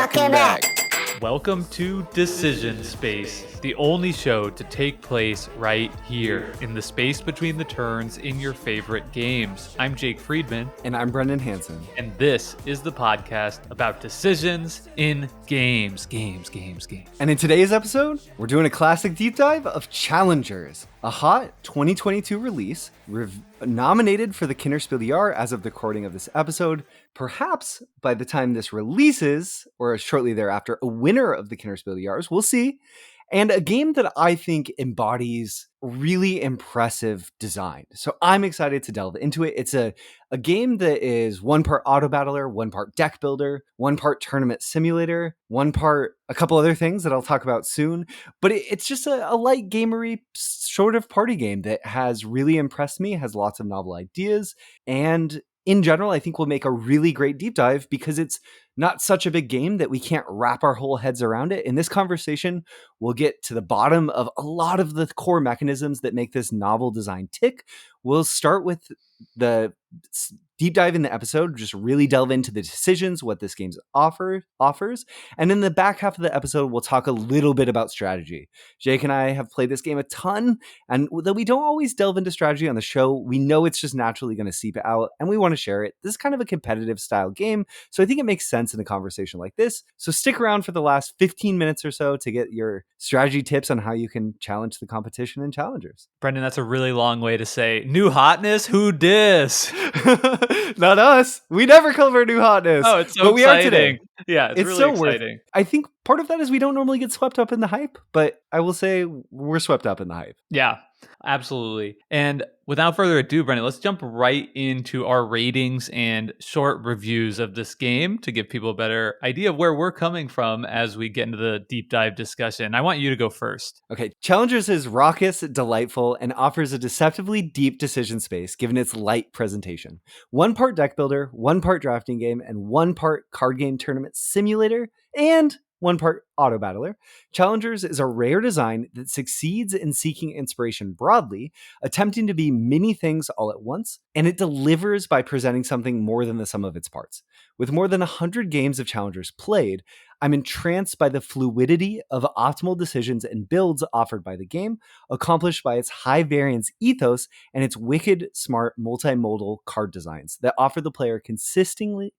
Welcome back. Welcome to Decision Space, the only show to take place right here in the space between the turns in your favorite games. I'm Jake Friedman. And I'm Brendan Hansen. And this is the podcast about decisions in games. And in today's episode, we're doing a classic deep dive of Challengers, a hot 2022 release nominated for the Kennerspiel as of the recording of this episode. Perhaps by the time this releases, or shortly thereafter, a winner of the Kennerspiel. We'll see. And a game that I think embodies really impressive design. So I'm excited to delve into it. It's a game that is one part auto battler, one part deck builder, one part tournament simulator, one part a couple other things that I'll talk about soon. But it's just a light gamery sort of party game that has really impressed me, has lots of novel ideas, and in general, I think we'll make a really great deep dive because it's not such a big game that we can't wrap our whole heads around it. In this conversation, we'll get to the bottom of a lot of the core mechanisms that make this novel design tick. We'll start with the deep dive in the episode, just really delve into the decisions, what this game offers. And in the back half of the episode, we'll talk a little bit about strategy. Jake and I have played this game a ton, and though we don't always delve into strategy on the show, we know it's just naturally going to seep out, and we want to share it. This is kind of a competitive style game, so I think it makes sense in a conversation like this. So stick around for the last 15 minutes or so to get your strategy tips on how you can challenge the competition in Challengers. Brendan, that's a really long way to say new hotness. Who dis? Not us. We never cover new hotness. Oh, it's so but exciting. We are today. Yeah, it's really so exciting. I think part of that is we don't normally get swept up in the hype, but I will say we're swept up in the hype. Yeah, absolutely. And without further ado, Brendan, let's jump right into our ratings and short reviews of this game to give people a better idea of where we're coming from as we get into the deep dive discussion. I want you to go first. Okay, Challengers is raucous, delightful, and offers a deceptively deep decision space given its light presentation. One part deck builder, one part drafting game, and one part card game tournament simulator, and one part auto battler. Challengers is a rare design that succeeds in seeking inspiration broadly, attempting to be many things all at once, and it delivers by presenting something more than the sum of its parts. With more than 100 games of Challengers played, I'm entranced by the fluidity of optimal decisions and builds offered by the game, accomplished by its high variance ethos and its wicked smart multimodal card designs that offer the player consistently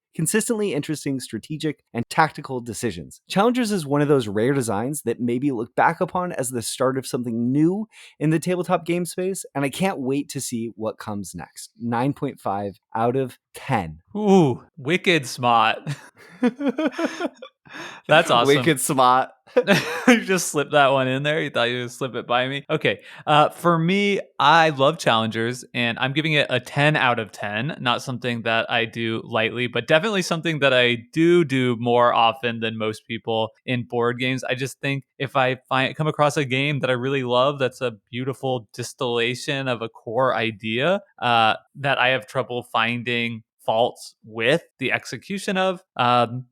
interesting strategic and tactical decisions. Challengers is one of those rare designs that may be looked back upon as the start of something new in the tabletop game space, and I can't wait to see what comes next. 9.5 out of 10. Ooh, wicked smart. That's awesome. Wicked smart. You just slipped that one in there. You thought you would slip it by me? Okay. For me, I love Challengers, and I'm giving it a 10 out of 10. Not something that I do lightly, but definitely something that I do more often than most people in board games. I just think if I come across a game that I really love, that's a beautiful distillation of a core idea that I have trouble finding faults with the execution of,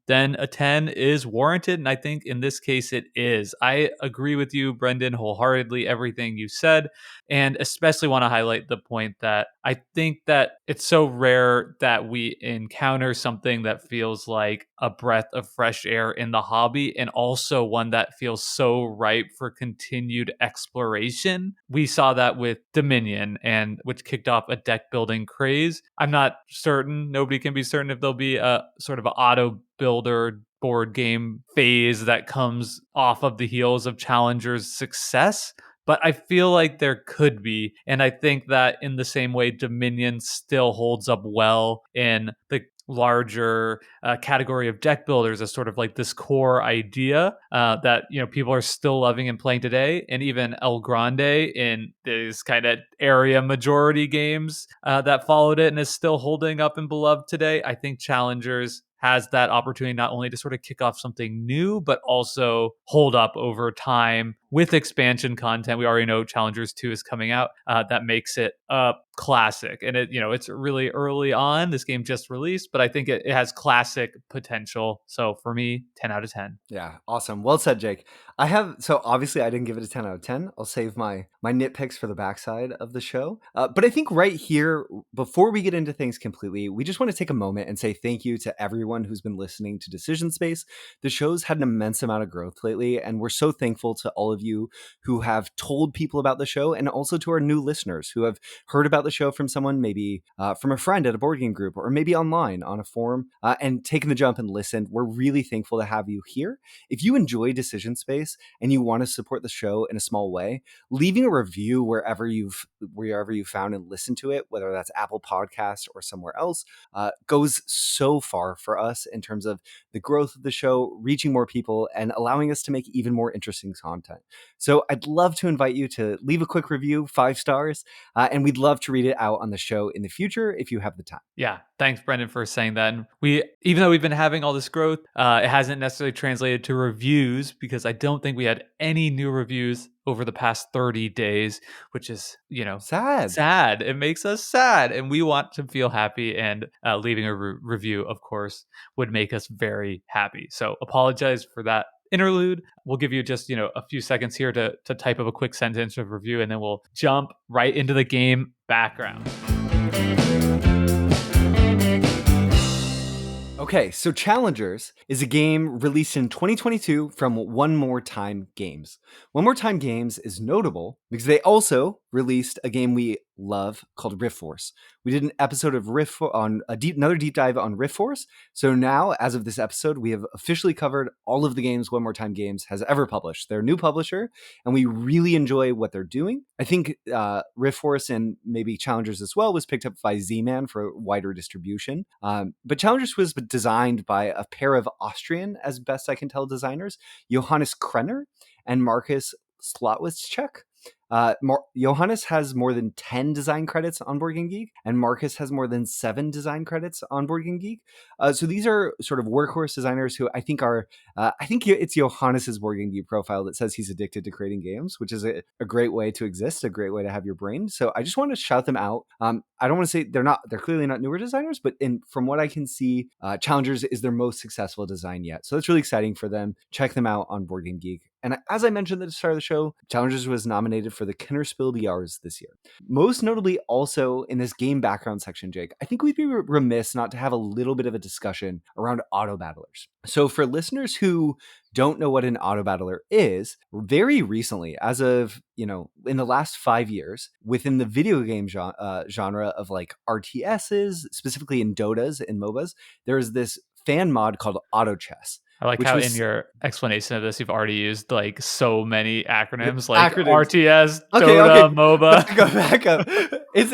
then a 10 is warranted. And I think in this case it is. I agree with you, Brendan, wholeheartedly, everything you said, and especially want to highlight the point that I think that it's so rare that we encounter something that feels like a breath of fresh air in the hobby, and also one that feels so ripe for continued exploration. We saw that with Dominion, and which kicked off a deck building craze. I'm not certain, nobody can be certain if there'll be a sort of an auto builder board game phase that comes off of the heels of Challengers' success. But I feel like there could be. And I think that in the same way, Dominion still holds up well in the larger category of deck builders as sort of like this core idea that, you know, people are still loving and playing today. And even El Grande in these kind of area majority games that followed it and is still holding up and beloved today. I think Challengers has that opportunity not only to sort of kick off something new, but also hold up over time with expansion content. We already know Challengers 2 is coming out. That makes it a classic. And it's really early on. This game just released, but I think it has classic potential. So for me, 10 out of 10. Yeah, awesome. Well said, Jake. So obviously I didn't give it a 10 out of 10. I'll save my nitpicks for the backside of the show. But I think right here, before we get into things completely, we just want to take a moment and say thank you to everyone who's been listening to Decision Space. The show's had an immense amount of growth lately, and we're so thankful to all of you who have told people about the show, and also to our new listeners who have heard about the show from someone, maybe from a friend at a board game group, or maybe online on a forum, and taken the jump and listened. We're really thankful to have you here. If you enjoy Decision Space and you want to support the show in a small way, leaving a review wherever you found and listened to it, whether that's Apple Podcasts or somewhere else, goes so far for us in terms of the growth of the show, reaching more people, and allowing us to make even more interesting content. So I'd love to invite you to leave a quick review, 5 stars, and we'd love to read it out on the show in the future if you have the time. Yeah, thanks, Brendan, for saying that. And even though we've been having all this growth, it hasn't necessarily translated to reviews, because I don't think we had any new reviews over the past 30 days, which is, sad. It makes us sad, and we want to feel happy, and leaving a review, of course, would make us very happy. So apologize for that interlude. We'll give you just, a few seconds here to type up a quick sentence of review, and then we'll jump right into the game background. Okay, so Challengers is a game released in 2022 from One More Time Games. One More Time Games is notable because they also released a game we love called Rift Force. We did an episode of another deep dive on Rift Force. So now, as of this episode, we have officially covered all of the games One More Time Games has ever published. They're a new publisher, and we really enjoy what they're doing. I think Rift Force, and maybe Challengers as well, was picked up by Z-Man for wider distribution. But Challengers was designed by a pair of Austrian, as best I can tell, designers, Johannes Krenner and Markus Slotwitzchek. Johannes has more than 10 design credits on Board Game Geek, and Marcus has more than 7 design credits on Board Game Geek. So these are sort of workhorse designers who I think it's Johannes's Board Game Geek profile that says he's addicted to creating games, which is a great way to exist, a great way to have your brain. So I just want to shout them out. I don't want to say they're clearly not newer designers, but from what I can see, Challengers is their most successful design yet. So that's really exciting for them. Check them out on Board Game Geek. And as I mentioned at the start of the show, Challengers was nominated for the Kennerspiel Byeee this year. Most notably, also in this game background section, Jake, I think we'd be remiss not to have a little bit of a discussion around auto battlers. So for listeners who don't know what an auto battler is, very recently, as of, in the last 5 years, within the video game genre of like RTSs, specifically in Dotas and MOBAs, there is this fan mod called Auto Chess. I like how in your explanation of this, you've already used like so many acronyms, like RTS, Dota, MOBA. Back up. It's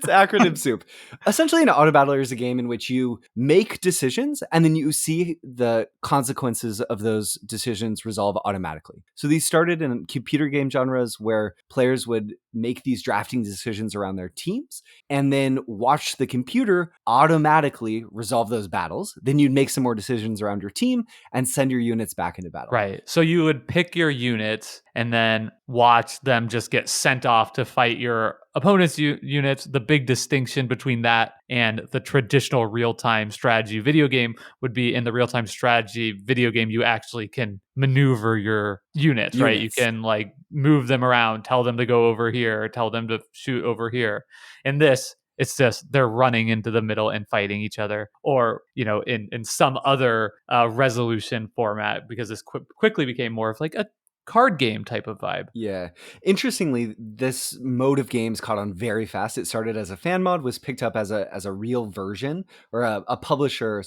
acronym soup. Essentially, an auto battler is a game in which you make decisions and then you see the consequences of those decisions resolve automatically. So these started in computer game genres where players would make these drafting decisions around their teams and then watch the computer automatically resolve those battles. Then you'd make some more decisions around your team and send your units back into battle. Right. So you would pick your units and then watch them just get sent off to fight your opponent's units. The big distinction between that and the traditional real-time strategy video game would be in the real-time strategy video game, you actually can maneuver your units, right? You can like move them around, tell them to go over here, tell them to shoot over here. In this, it's just they're running into the middle and fighting each other, or in some other resolution format, because this quickly became more of like a card game type of vibe. Yeah. Interestingly, this mode of games caught on very fast. It started as a fan mod, was picked up as a real version, or a publisher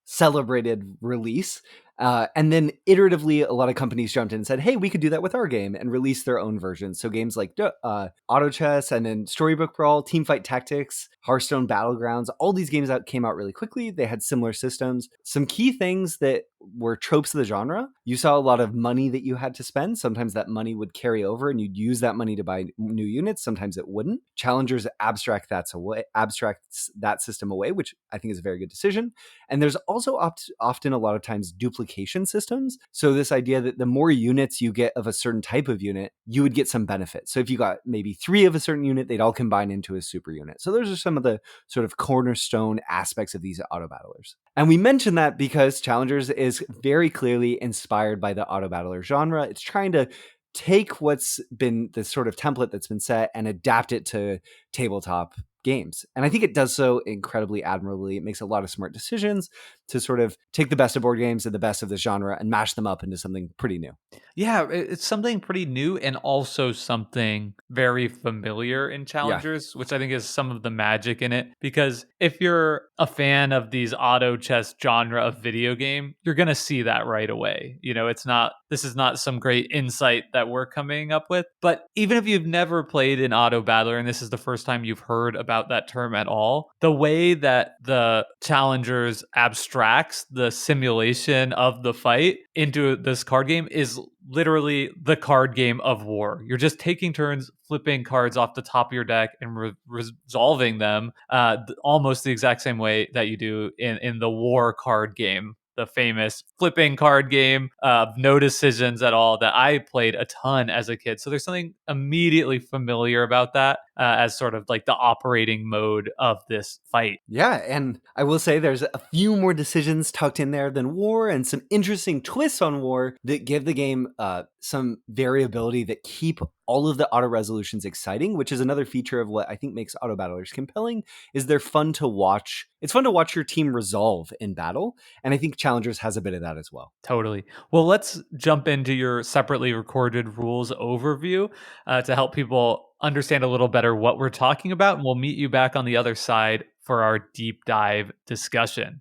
celebrated release. And then iteratively, a lot of companies jumped in and said, hey, we could do that with our game, and release their own versions. So games like Auto Chess, and then Storybook Brawl, Teamfight Tactics, Hearthstone Battlegrounds, all these games came out really quickly. They had similar systems. Some key things that were tropes of the genre. You saw a lot of money that you had to spend. Sometimes that money would carry over and you'd use that money to buy new units. Sometimes it wouldn't. Challengers abstracts that system away, which I think is a very good decision. And there's also often a lot of times duplication systems. So this idea that the more units you get of a certain type of unit, you would get some benefit. So if you got maybe 3 of a certain unit, they'd all combine into a super unit. So those are some of the sort of cornerstone aspects of these auto battlers. And we mention that because Challengers is very clearly inspired by the auto battler genre. It's trying to take what's been the sort of template that's been set and adapt it to tabletop games. And I think it does so incredibly admirably. It makes a lot of smart decisions to sort of take the best of board games and the best of the genre and mash them up into something pretty new. Yeah, it's something pretty new and also something very familiar in Challengers, which I think is some of the magic in it. Because if you're a fan of these auto chess genre of video game, you're going to see that right away. You know, this is not some great insight that we're coming up with. But even if you've never played an auto battler and this is the first time you've heard about that term at all, the way that the Challengers abstracts the simulation of the fight into this card game is literally the card game of war. You're just taking turns flipping cards off the top of your deck and resolving them almost the exact same way that you do in the war card game, the famous flipping card game of no decisions at all that I played a ton as a kid. So there's something immediately familiar about that as sort of like the operating mode of this fight. Yeah, and I will say there's a few more decisions tucked in there than war and some interesting twists on war that give the game some variability that keep all of the auto resolutions exciting, which is another feature of what I think makes auto battlers compelling, is they're fun to watch. It's fun to watch your team resolve in battle, and I think Challengers has a bit of that as well. Totally. Well, let's jump into your separately recorded rules overview to help people understand a little better what we're talking about, and we'll meet you back on the other side for our deep dive discussion.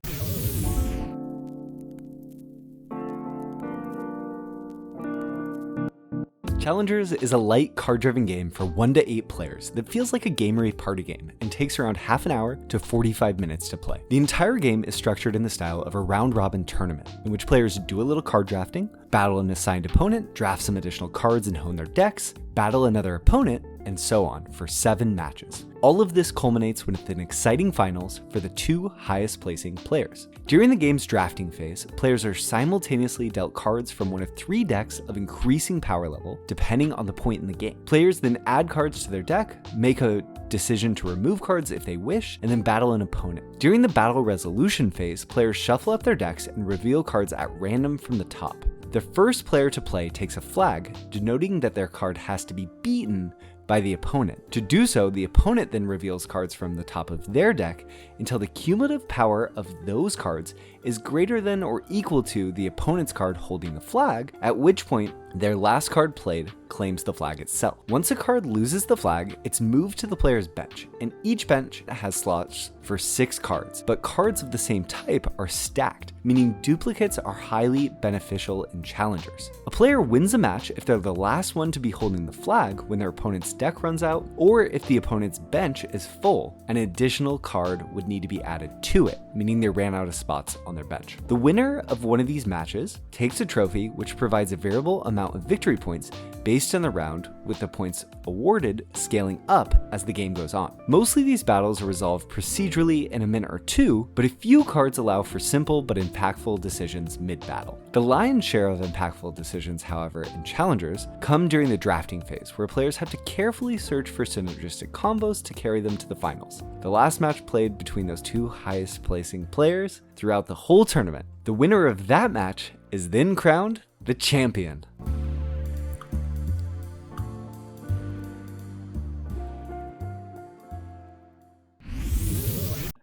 Challengers is a light card-driven game for 1 to 8 players that feels like a gamery party game and takes around half an hour to 45 minutes to play. The entire game is structured in the style of a round-robin tournament, in which players do a little card drafting, battle an assigned opponent, draft some additional cards and hone their decks, battle another opponent, and so on for 7 matches. All of this culminates with an exciting finals for the 2 highest placing players. During the game's drafting phase, players are simultaneously dealt cards from one of 3 decks of increasing power level depending on the point in the game. Players then add cards to their deck, make a decision to remove cards if they wish, and then battle an opponent. During the battle resolution phase, players shuffle up their decks and reveal cards at random from the top. The first player to play takes a flag, denoting that their card has to be beaten by the opponent. To do so, the opponent then reveals cards from the top of their deck until the cumulative power of those cards is greater than or equal to the opponent's card holding the flag, at which point their last card played claims the flag itself. Once a card loses the flag, it's moved to the player's bench, and each bench has slots for 6 cards, but cards of the same type are stacked, meaning duplicates are highly beneficial in Challengers. A player wins a match if they're the last one to be holding the flag when their opponent's deck runs out, or if the opponent's bench is full, an additional card would need to be added to it, meaning they ran out of spots on their bench. The winner of one of these matches takes a trophy which provides a variable amount of victory points based on the round, with the points awarded scaling up as the game goes on. Mostly these battles are resolved procedurally in a minute or 2, but a few cards allow for simple but impactful decisions mid-battle. The lion's share of impactful decisions, however, in Challengers come during the drafting phase, where players have to carefully search for synergistic combos to carry them to the finals. The last match played between those 2 highest placing players throughout the whole tournament. The winner of that match is then crowned the champion.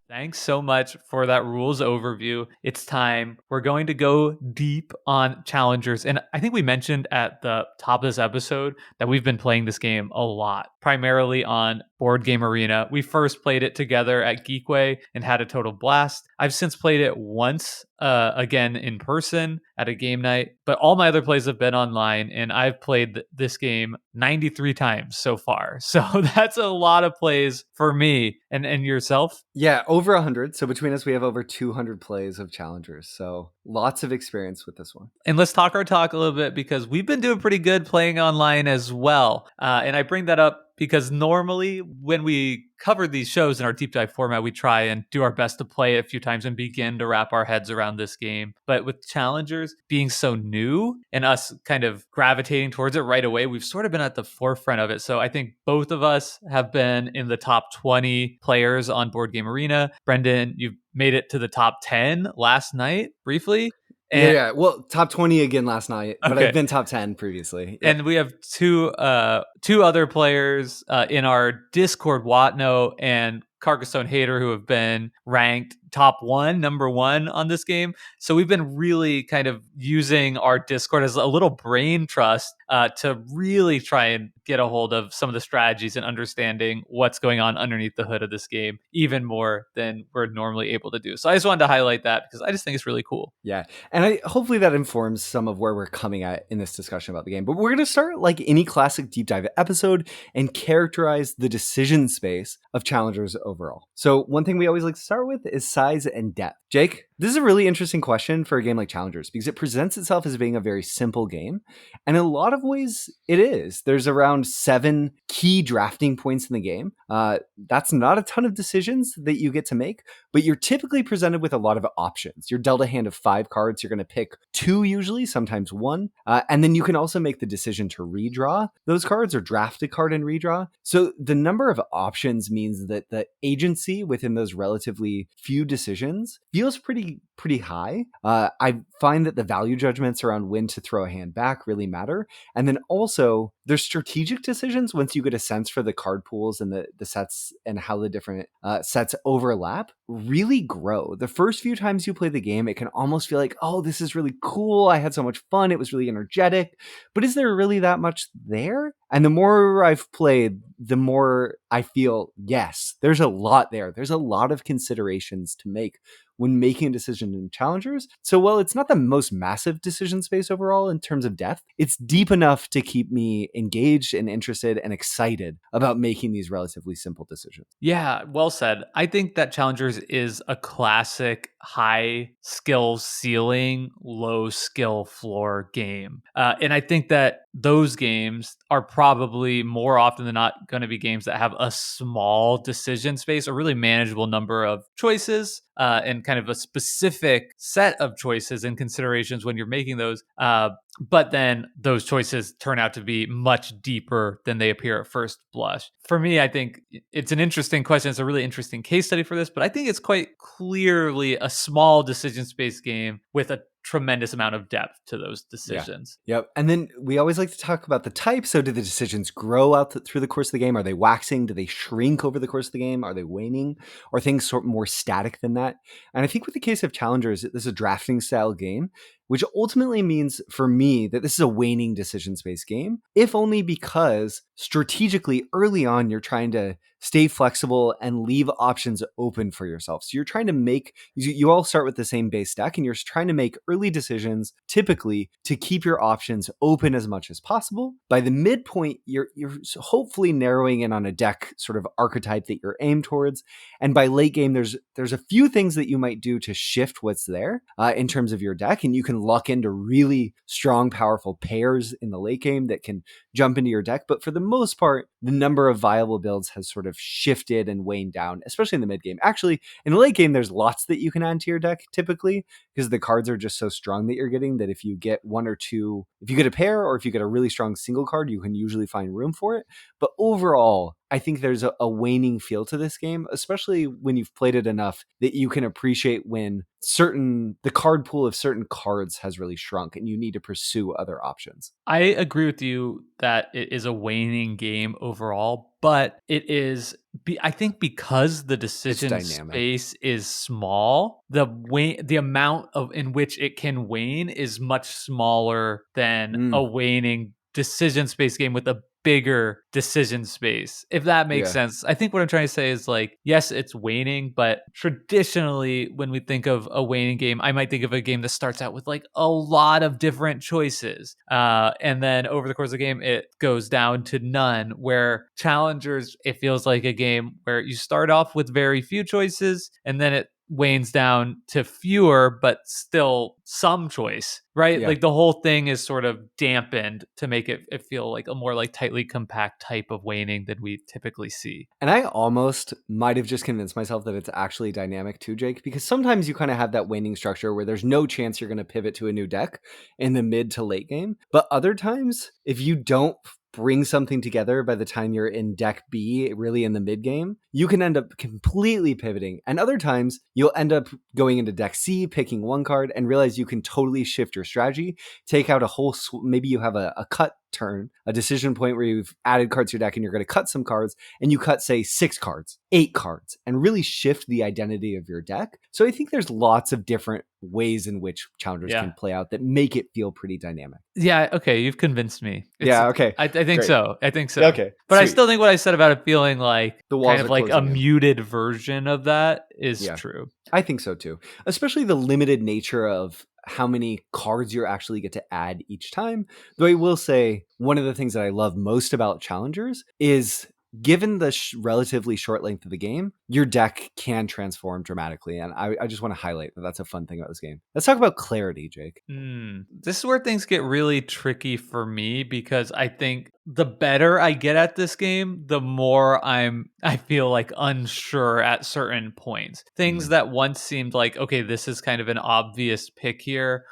Thanks so much for that rules overview. It's time. We're going to go deep on Challengers. And I think we mentioned at the top of this episode that we've been playing this game a lot, primarily on Board Game Arena. We first played it together at Geekway and had a total blast. I've since played it once again in person at a game night, but all my other plays have been online, and I've played this game 93 times so far. So that's a lot of plays for me. And yourself? Yeah, over 100. So between us, we have over 200 plays of Challengers. So lots of experience with this one. And let's talk our talk a little bit, because we've been doing pretty good playing online as well. And I bring that up because normally when we cover these shows in our deep dive format, we try and do our best to play it a few times and begin to wrap our heads around this game. But with Challengers being so new and us kind of gravitating towards it right away, we've sort of been at the forefront of it. So I think both of us have been in the top 20 players on Board Game Arena. Brendan, you've made it to the top 10 last night briefly. And Yeah. Well, top 20 again last night, but Okay. I've been top 10 previously. Yep. And we have two other players in our Discord, Watno and Carcassonne Hater, who have been ranked number one on this game. So we've been really kind of using our Discord as a little brain trust to really try and get a hold of some of the strategies and understanding what's going on underneath the hood of this game, even more than we're normally able to do. So I just wanted to highlight that because I just think it's really cool. Yeah. And hopefully that informs some of where we're coming at in this discussion about the game. But we're going to start like any classic deep dive episode and characterize the decision space of Challengers overall. So one thing we always like to start with is size and depth. Jake, this is a really interesting question for a game like Challengers because it presents itself as being a very simple game. And in a lot of ways, it is. There's around 7 key drafting points in the game. That's not a ton of decisions that you get to make, but you're typically presented with a lot of options. You're dealt a hand of 5 cards. You're going to pick 2 usually, sometimes 1. And then you can also make the decision to redraw those cards or draft a card and redraw. So the number of options means that the agency within those relatively few decisions feels pretty high. I find that the value judgments around when to throw a hand back really matter. And then also there's strategic decisions once you get a sense for the card pools and the sets and how the different sets overlap really grow. The first few times you play the game, it can almost feel like, oh, this is really cool. I had so much fun. It was really energetic. But is there really that much there? And the more I've played, the more I feel, yes, there's a lot there. There's a lot of considerations to make when making a decision in Challengers. So while it's not the most massive decision space overall in terms of depth, it's deep enough to keep me engaged and interested and excited about making these relatively simple decisions. Yeah, well said. I think that Challengers is a classic high skill ceiling, low skill floor game. And I think that those games are probably more often than not going to be games that have a small decision space, a really manageable number of choices, and kind of a specific set of choices and considerations when you're making those. But then those choices turn out to be much deeper than they appear at first blush. For me, I think it's an interesting question. It's a really interesting case study for this, but I think it's quite clearly a small decision space game with a tremendous amount of depth to those decisions. Yeah. Yep. And then we always like to talk about the type. So do the decisions grow out through the course of the game? Are they waxing? Do they shrink over the course of the game? Are they waning? Or things sort of more static than that? And I think with the case of Challengers, this is a drafting style game, which ultimately means for me that this is a waning decision space game, if only because strategically early on, you're trying to stay flexible and leave options open for yourself. So you're trying to make, you all start with the same base deck and you're trying to make early decisions typically to keep your options open as much as possible. By the midpoint, you're hopefully narrowing in on a deck sort of archetype that you're aimed towards. And by late game, there's a few things that you might do to shift what's there in terms of your deck. And you can lock into really strong, powerful pairs in the late game that can jump into your deck. But for the most part, the number of viable builds has sort of shifted and waned down, especially in the mid game. Actually, in the late game, there's lots that you can add to your deck typically because the cards are just so strong that you're getting that if you get one or two, if you get a pair or if you get a really strong single card, you can usually find room for it. But overall, I think there's a waning feel to this game, especially when you've played it enough that you can appreciate when the card pool of certain cards has really shrunk and you need to pursue other options. I agree with you that it is a waning game overall, but it is, I think because the decision space is small, the amount in which it can wane is much smaller than a waning decision space game with a bigger decision space, if that makes Yeah. sense. I think what I'm trying to say is like, yes, it's waning, but traditionally, when we think of a waning game, I might think of a game that starts out with like a lot of different choices. And then over the course of the game, it goes down to none. Where Challengers, it feels like a game where you start off with very few choices and then it wanes down to fewer, but still some choice, right? Yeah. Like the whole thing is sort of dampened to make it feel like a more like tightly compact type of waning than we typically see. And I almost might have just convinced myself that it's actually dynamic too, Jake, because sometimes you kind of have that waning structure where there's no chance you're going to pivot to a new deck in the mid to late game. But other times, if you don't bring something together by the time you're in deck B, really in the mid game, you can end up completely pivoting. And other times, you'll end up going into deck C, picking one card, and realize you can totally shift your strategy, take out a whole, maybe you have a cut turn, a decision point where you've added cards to your deck and you're going to cut some cards, and you cut, say, 6 cards, 8 cards, and really shift the identity of your deck. So I think there's lots of different ways in which Challengers can play out that make it feel pretty dynamic. Yeah, okay, you've convinced me. Okay. I think Great. so. I think so. Okay, but sweet. I still think what I said about it feeling like The walls kind are of like a closing in. muted version of that is true. I think so too. Especially the limited nature of how many cards you actually get to add each time. Though I will say, one of the things that I love most about Challengers is, given the relatively short length of the game, your deck can transform dramatically. And I just want to highlight that that's a fun thing about this game. Let's talk about clarity, Jake. This is where things get really tricky for me, because I think the better I get at this game, the more I feel like unsure at certain points. Things that once seemed like, okay, this is kind of an obvious pick here.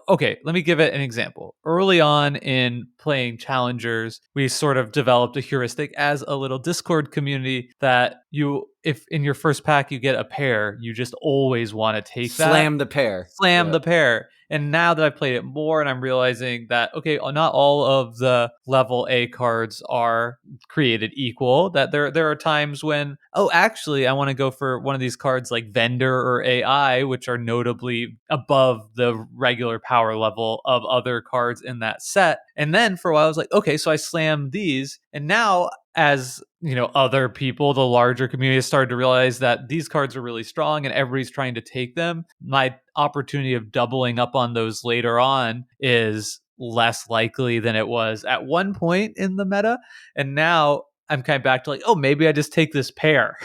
Okay, let me give it an example. Early on in playing Challengers, we sort of developed a heuristic as a little Discord community that if in your first pack you get a pair, you just always want to take Slam the pair. The pair. And now that I've played it more, and I'm realizing that, okay, not all of the level A cards are created equal, that there are times when, actually, I want to go for one of these cards like Vendor or AI, which are notably above the regular power level of other cards in that set. And then for a while, I was like, okay, so I slam these. And now, as other people, the larger community, has started to realize that these cards are really strong and everybody's trying to take them. My opportunity of doubling up on those later on is less likely than it was at one point in the meta. And now I'm kind of back to like, maybe I just take this pair.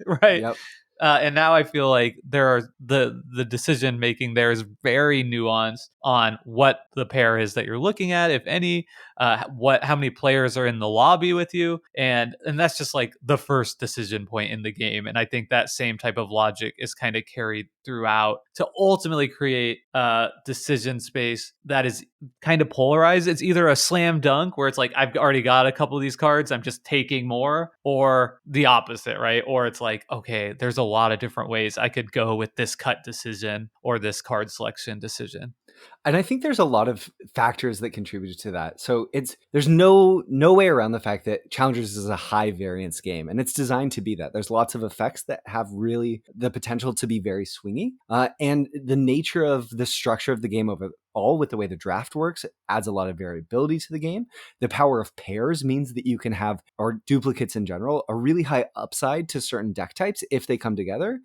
Right. Yep. And now I feel like there are the decision making there is very nuanced on what the pair is that you're looking at, if any, how many players are in the lobby with you, and that's just like the first decision point in the game. And I think that same type of logic is kind of carried throughout to ultimately create a decision space that is kind of polarized. It's either a slam dunk where it's like, I've already got a couple of these cards, I'm just taking more, or the opposite, right? Or it's like, okay, there's a lot of different ways I could go with this cut decision or this card selection decision. And I think there's a lot of factors that contribute to that. So there's no way around the fact that Challengers is a high variance game, and it's designed to be that. There's lots of effects that have really the potential to be very swingy, and the nature of the structure of the game overall, with the way the draft works, adds a lot of variability to the game. The power of pairs means that you can have, or duplicates in general, a really high upside to certain deck types if they come together.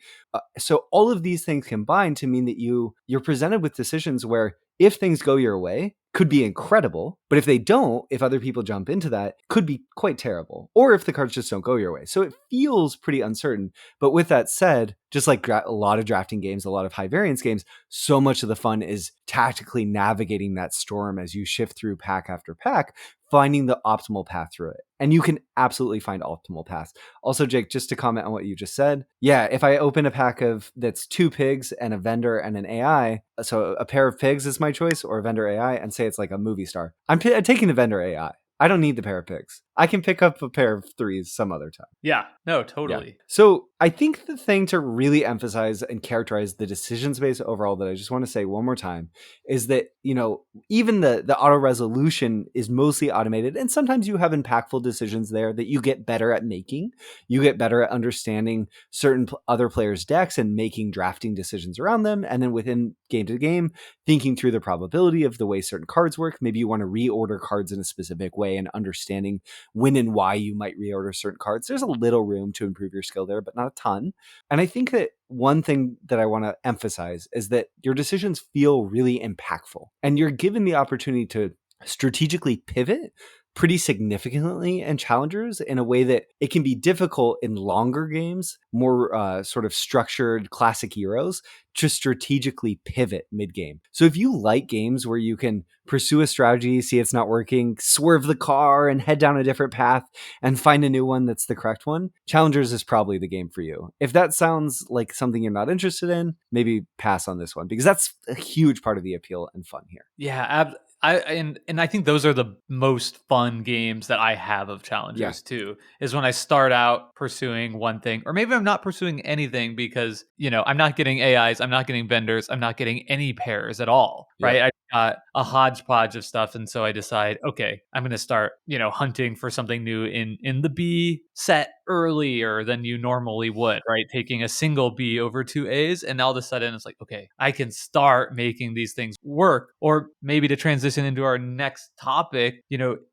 So all of these things combine to mean that you're presented with decisions where, if things go your way, could be incredible, but if they don't, if other people jump into that, could be quite terrible, or if the cards just don't go your way. So it feels pretty uncertain. But with that said, just like a lot of drafting games, a lot of high variance games, so much of the fun is tactically navigating that storm as you shift through pack after pack, finding the optimal path through it. And you can absolutely find optimal paths. Also, Jake, just to comment on what you just said, yeah, if I open a pack that's 2 pigs and a vendor and an AI, so a pair of pigs is my choice, or a vendor AI, and say it's like a movie star, I'm taking the vendor AI. I don't need the pair of pigs. I can pick up a pair of threes some other time. Yeah, no, Yeah. totally. So I think the thing to really emphasize and characterize the decision space overall that I just want to say one more time is that, even the auto resolution is mostly automated. And sometimes you have impactful decisions there that you get better at making. You get better at understanding certain other players' decks and making drafting decisions around them. And then within game to game, thinking through the probability of the way certain cards work. Maybe you want to reorder cards in a specific way and understanding when and why you might reorder certain cards. There's a little room to improve your skill there, but not a ton. And I think that one thing that I want to emphasize is that your decisions feel really impactful and you're given the opportunity to strategically pivot pretty significantly in challengers in a way that it can be difficult in longer games, more sort of structured classic heroes, to strategically pivot mid-game. So if you like games where you can pursue a strategy, see it's not working, swerve the car and head down a different path and find a new one that's the correct one, Challengers is probably the game for you. If that sounds like something you're not interested in, maybe pass on this one, because that's a huge part of the appeal and fun here. Yeah, I think those are the most fun games that I have of challengers too. Is when I start out pursuing one thing, or maybe I'm not pursuing anything because I'm not getting AIs, I'm not getting vendors, I'm not getting any pairs at all. Right? I got a hodgepodge of stuff, and so I decide, okay, I'm going to start hunting for something new in the B set earlier than you normally would. Right? Taking a single B over two A's, and all of a sudden it's like, okay, I can start making these things work. Or maybe to transition into our next topic,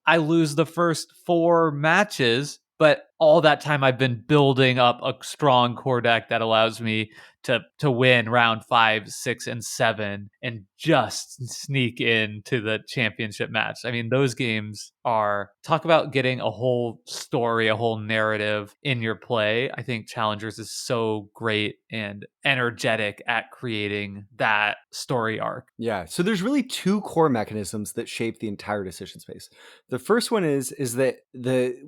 I lose the first 4 matches, but all that time I've been building up a strong core deck that allows me to win round 5, 6, and 7 and just sneak into the championship match. I mean, those games talk about getting a whole story, a whole narrative in your play. I think Challengers is so great and energetic at creating that story arc. Yeah, so there's really 2 core mechanisms that shape the entire decision space. The first one is that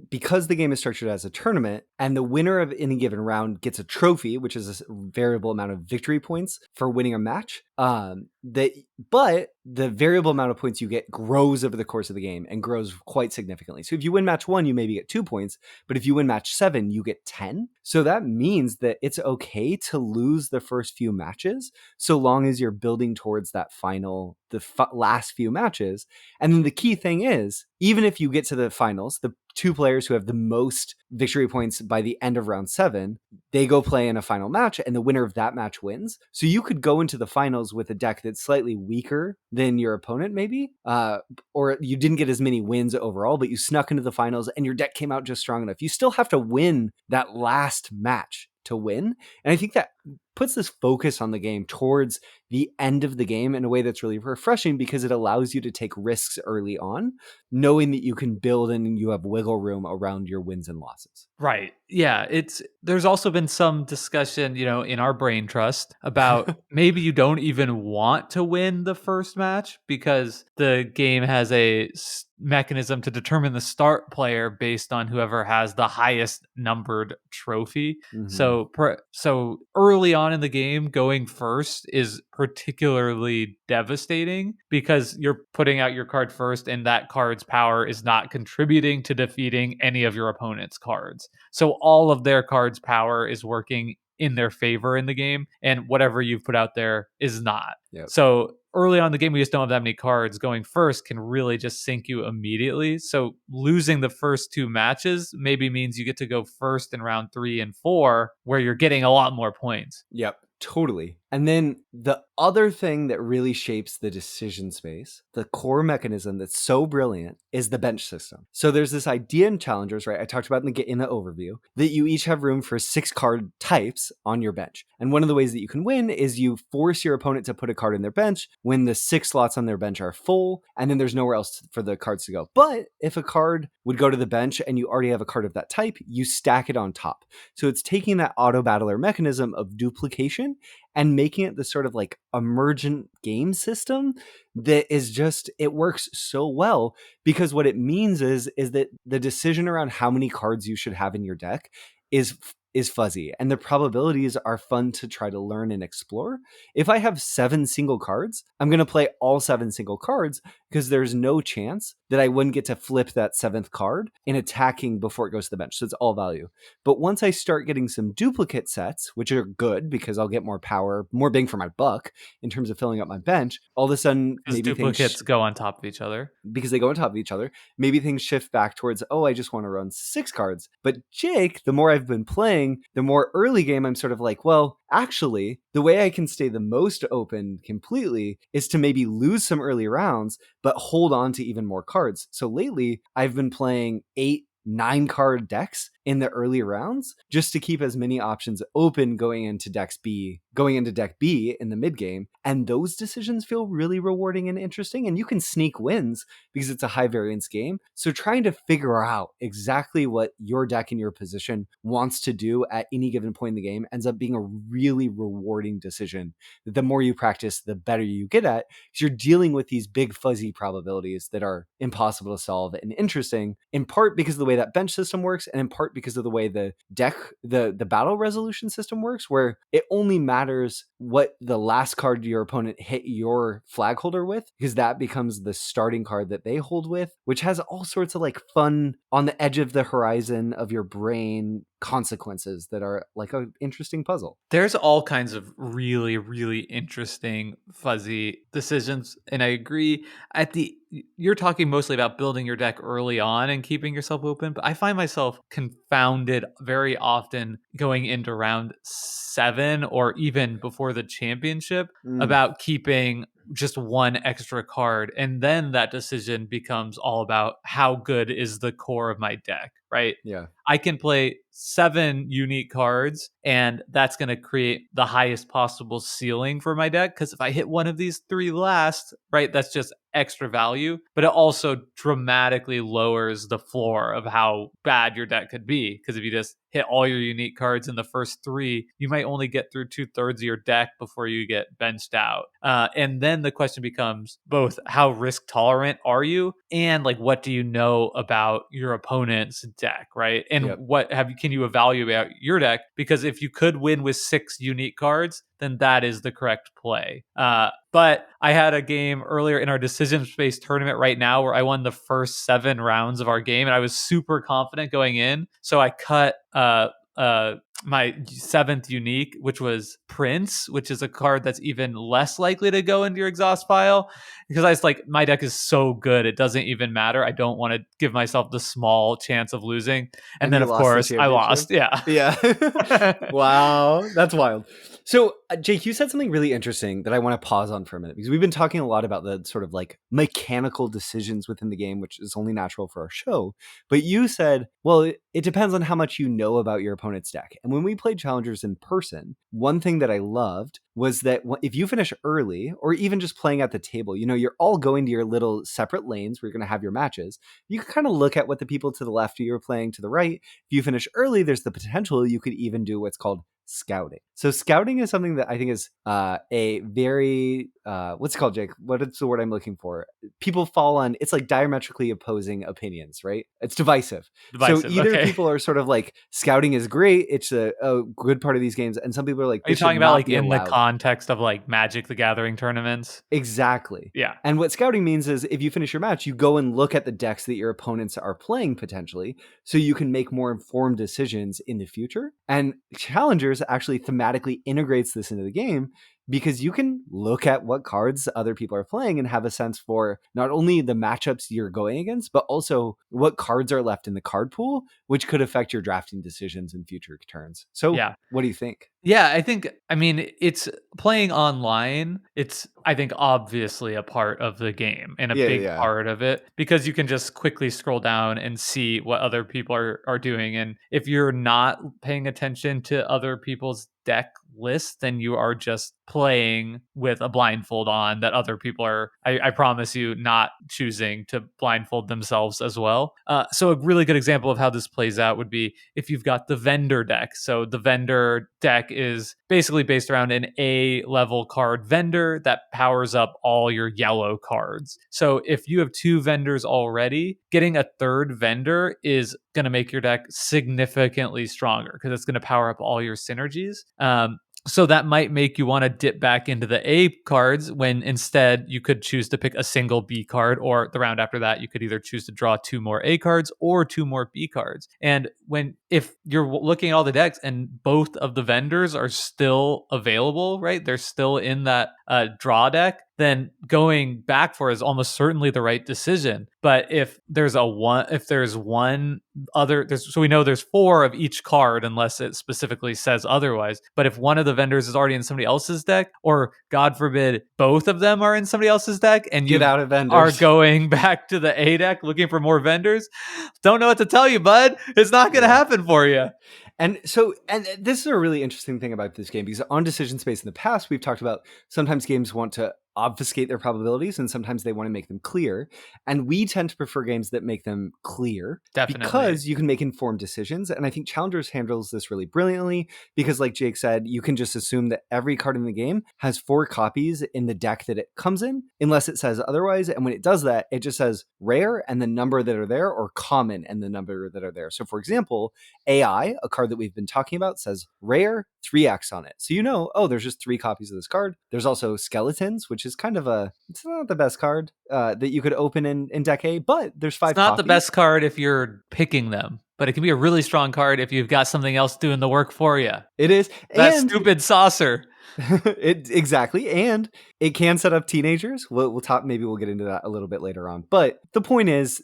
because the game is structured as a tournament and the winner of any given round gets a trophy, which is a variable amount of victory points for winning a match. But the variable amount of points you get grows over the course of the game and grows quite significantly. So if you win match 1, you maybe get 2 points, but if you win match 7, you get 10. So that means that it's okay to lose the first few matches so long as you're building towards that last few matches. And then the key thing is, even if you get to the finals, the 2 players who have the most victory points by the end of round 7, they go play in a final match and the winner of that match wins. So you could go into the finals with a deck that's slightly weaker than your opponent maybe, or you didn't get as many wins overall, but you snuck into the finals and your deck came out just strong enough. You still have to win that last match to win. And I think that puts this focus on the game towards the end of the game in a way that's really refreshing because it allows you to take risks early on, knowing that you can build and you have wiggle room around your wins and losses. Right. Yeah. There's also been some discussion, in our brain trust about maybe you don't even want to win the first match because the game has a mechanism to determine the start player based on whoever has the highest numbered trophy. Mm-hmm. So early on in the game, going first is particularly devastating because you're putting out your card first and that card's power is not contributing to defeating any of your opponent's cards. So all of their cards' power is working in their favor in the game, and whatever you've put out there is not. Yep. So early on in the game, we just don't have that many cards. Going first can really just sink you immediately. So losing the first 2 matches maybe means you get to go first in round 3 and 4, where you're getting a lot more points. Yep. Totally. And then the other thing that really shapes the decision space, the core mechanism that's so brilliant, is the bench system. So there's this idea in Challengers, right? I talked about in the overview, that you each have room for 6 card types on your bench. And one of the ways that you can win is you force your opponent to put a card in their bench when the 6 slots on their bench are full, and then there's nowhere else for the cards to go. But if a card would go to the bench and you already have a card of that type, you stack it on top. So it's taking that auto battler mechanism of duplication and making it the sort of like emergent game system that is just, it works so well because what it means is that the decision around how many cards you should have in your deck is fuzzy and the probabilities are fun to try to learn and explore. If I have 7 single cards, I'm going to play all 7 single cards because there's no chance that I wouldn't get to flip that 7th card in attacking before it goes to the bench. So it's all value. But once I start getting some duplicate sets, which are good because I'll get more power, more bang for my buck in terms of filling up my bench, all of a sudden Because maybe duplicates go on top of each other. because they go on top of each other, maybe things shift back towards, oh, I just want to run 6 cards. But Jake, the more I've been playing, the more early game I'm sort of like, well, actually, the way I can stay the most open completely is to maybe lose some early rounds, but hold on to even more cards. So lately, I've been playing 8-9 card decks in the early rounds just to keep as many options open going into deck B in the mid game. And those decisions feel really rewarding and interesting. And you can sneak wins because it's a high variance game. So trying to figure out exactly what your deck in your position wants to do at any given point in the game ends up being a really rewarding decision. The more you practice, the better you get at, because you're dealing with these big fuzzy probabilities that are impossible to solve and interesting, in part because of the way that bench system works, and in part because of the way the deck, the battle resolution system works, where it only matters what the last card your opponent hit your flag holder with, because that becomes the starting card that they hold with, which has all sorts of like fun on the edge of the horizon of your brain consequences that are like an interesting puzzle. There's all kinds of really, really interesting fuzzy decisions, and I agree. You're talking mostly about building your deck early on and keeping yourself open, but I find myself confounded very often going into round 7 or even before the championship about keeping just one extra card, and then that decision becomes all about how good is the core of my deck, right? Yeah. I can play 7 unique cards, and that's going to create the highest possible ceiling for my deck. Because if I hit one of these 3 last, right, that's just extra value, but it also dramatically lowers the floor of how bad your deck could be. Because if you just hit all your unique cards in the first 3, you might only get through 2/3 of your deck before you get benched out. And then the question becomes both how risk tolerant are you, and like what do you know about your opponent's deck, right? And what can you evaluate your deck? Because if you could win with 6 unique cards, then that is the correct play. But I had a game earlier in our decision space tournament right now where I won the first 7 rounds of our game, and I was super confident going in. So I cut my 7th unique, which was Prince, which is a card that's even less likely to go into your exhaust pile, because I was like, my deck is so good, it doesn't even matter. I don't want to give myself the small chance of losing. And then, of course, I lost. Yeah. Wow. That's wild. So, Jake, you said something really interesting that I want to pause on for a minute, because we've been talking a lot about the sort of like mechanical decisions within the game, which is only natural for our show. But you said, well, it depends on how much you know about your opponent's deck. And when we played Challengers in person, one thing that I loved was that if you finish early, or even just playing at the table, you know, you're all going to your little separate lanes where you're going to have your matches. You can kind of look at what the people to the left of you are playing to the right. If you finish early, there's the potential you could even do what's called scouting. So scouting is something that I think is a very what's it called, Jake? What is the word I'm looking for? People fall on, it's like diametrically opposing opinions, right? It's divisive. So either people are sort of like scouting is great, it's a good part of these games, and some people are like, are you talking about like in the context of like Magic the Gathering tournaments? Exactly. Yeah. And what scouting means is if you finish your match, you go and look at the decks that your opponents are playing potentially, so you can make more informed decisions in the future. And Challengers actually thematically integrates this into the game, because you can look at what cards other people are playing and have a sense for not only the matchups you're going against, but also what cards are left in the card pool, which could affect your drafting decisions in future turns. So what do you think? Yeah, I mean, it's playing online. It's, I think, obviously a part of the game and a big part of it, because you can just quickly scroll down and see what other people are doing. And if you're not paying attention to other people's deck list, then you are just playing with a blindfold on that other people are, I promise you, not choosing to blindfold themselves as well. So a really good example of how this plays out would be if you've got the vendor deck. So the vendor deck is basically based around an A level card vendor that powers up all your yellow cards. So if you have 2 vendors already, getting a 3rd vendor is going to make your deck significantly stronger, because it's going to power up all your synergies. So that might make you want to dip back into the A cards when instead you could choose to pick a single B card, or the round after that, you could either choose to draw 2 more A cards or 2 more B cards. And if you're looking at all the decks and both of the vendors are still available, right? They're still in that draw deck, then going back for is almost certainly the right decision. But if there's one other, so we know there's 4 of each card unless it specifically says otherwise. But if one of the vendors is already in somebody else's deck, or God forbid both of them are in somebody else's deck, and Get you out of vendors. are going back to the A deck looking for more vendors, don't know what to tell you, bud. It's not going to happen for you. And this is a really interesting thing about this game, because on Decision Space in the past, we've talked about sometimes games want to obfuscate their probabilities and sometimes they want to make them clear. And we tend to prefer games that make them clear. Definitely. Because you can make informed decisions. And I think Challengers handles this really brilliantly because, like Jake said, you can just assume that every card in the game has 4 copies in the deck that it comes in, unless it says otherwise. And when it does that, it just says rare and the number that are there, or common and the number that are there. So for example, AI, a card that we've been talking about, says rare 3x on it. So there's just 3 copies of this card. There's also Skeletons, which is kind of it's not the best card that you could open in deck A, but there's 5 It's not copies. the best card if you're picking them, but it can be a really strong card if you've got something else doing the work for you. It is. That stupid saucer. Exactly. And it can set up teenagers. We'll talk, maybe we'll get into that a little bit later on. But the point is,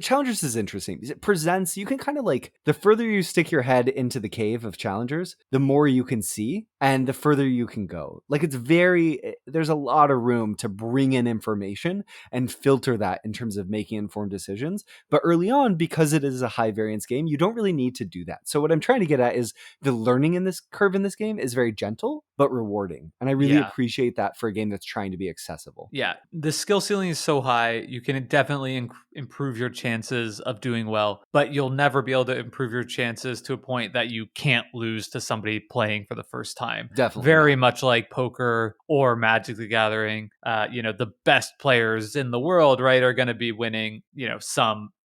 Challengers is interesting because it presents, you can kind of like, the further you stick your head into the cave of Challengers, the more you can see and the further you can go. Like, there's a lot of room to bring in information and filter that in terms of making informed decisions. But early on, because it is a high variance game, you don't really need to do that. So what I'm trying to get at is the learning in this curve in this game is very gentle, but rewarding. And I really appreciate that for a game that's trying to be accessible. Yeah. The skill ceiling is so high, you can definitely improve your chances of doing well, but you'll never be able to improve your chances to a point that you can't lose to somebody playing for the first time. Definitely. Very much like poker or Magic the Gathering. The best players in the world, right, are going to be winning,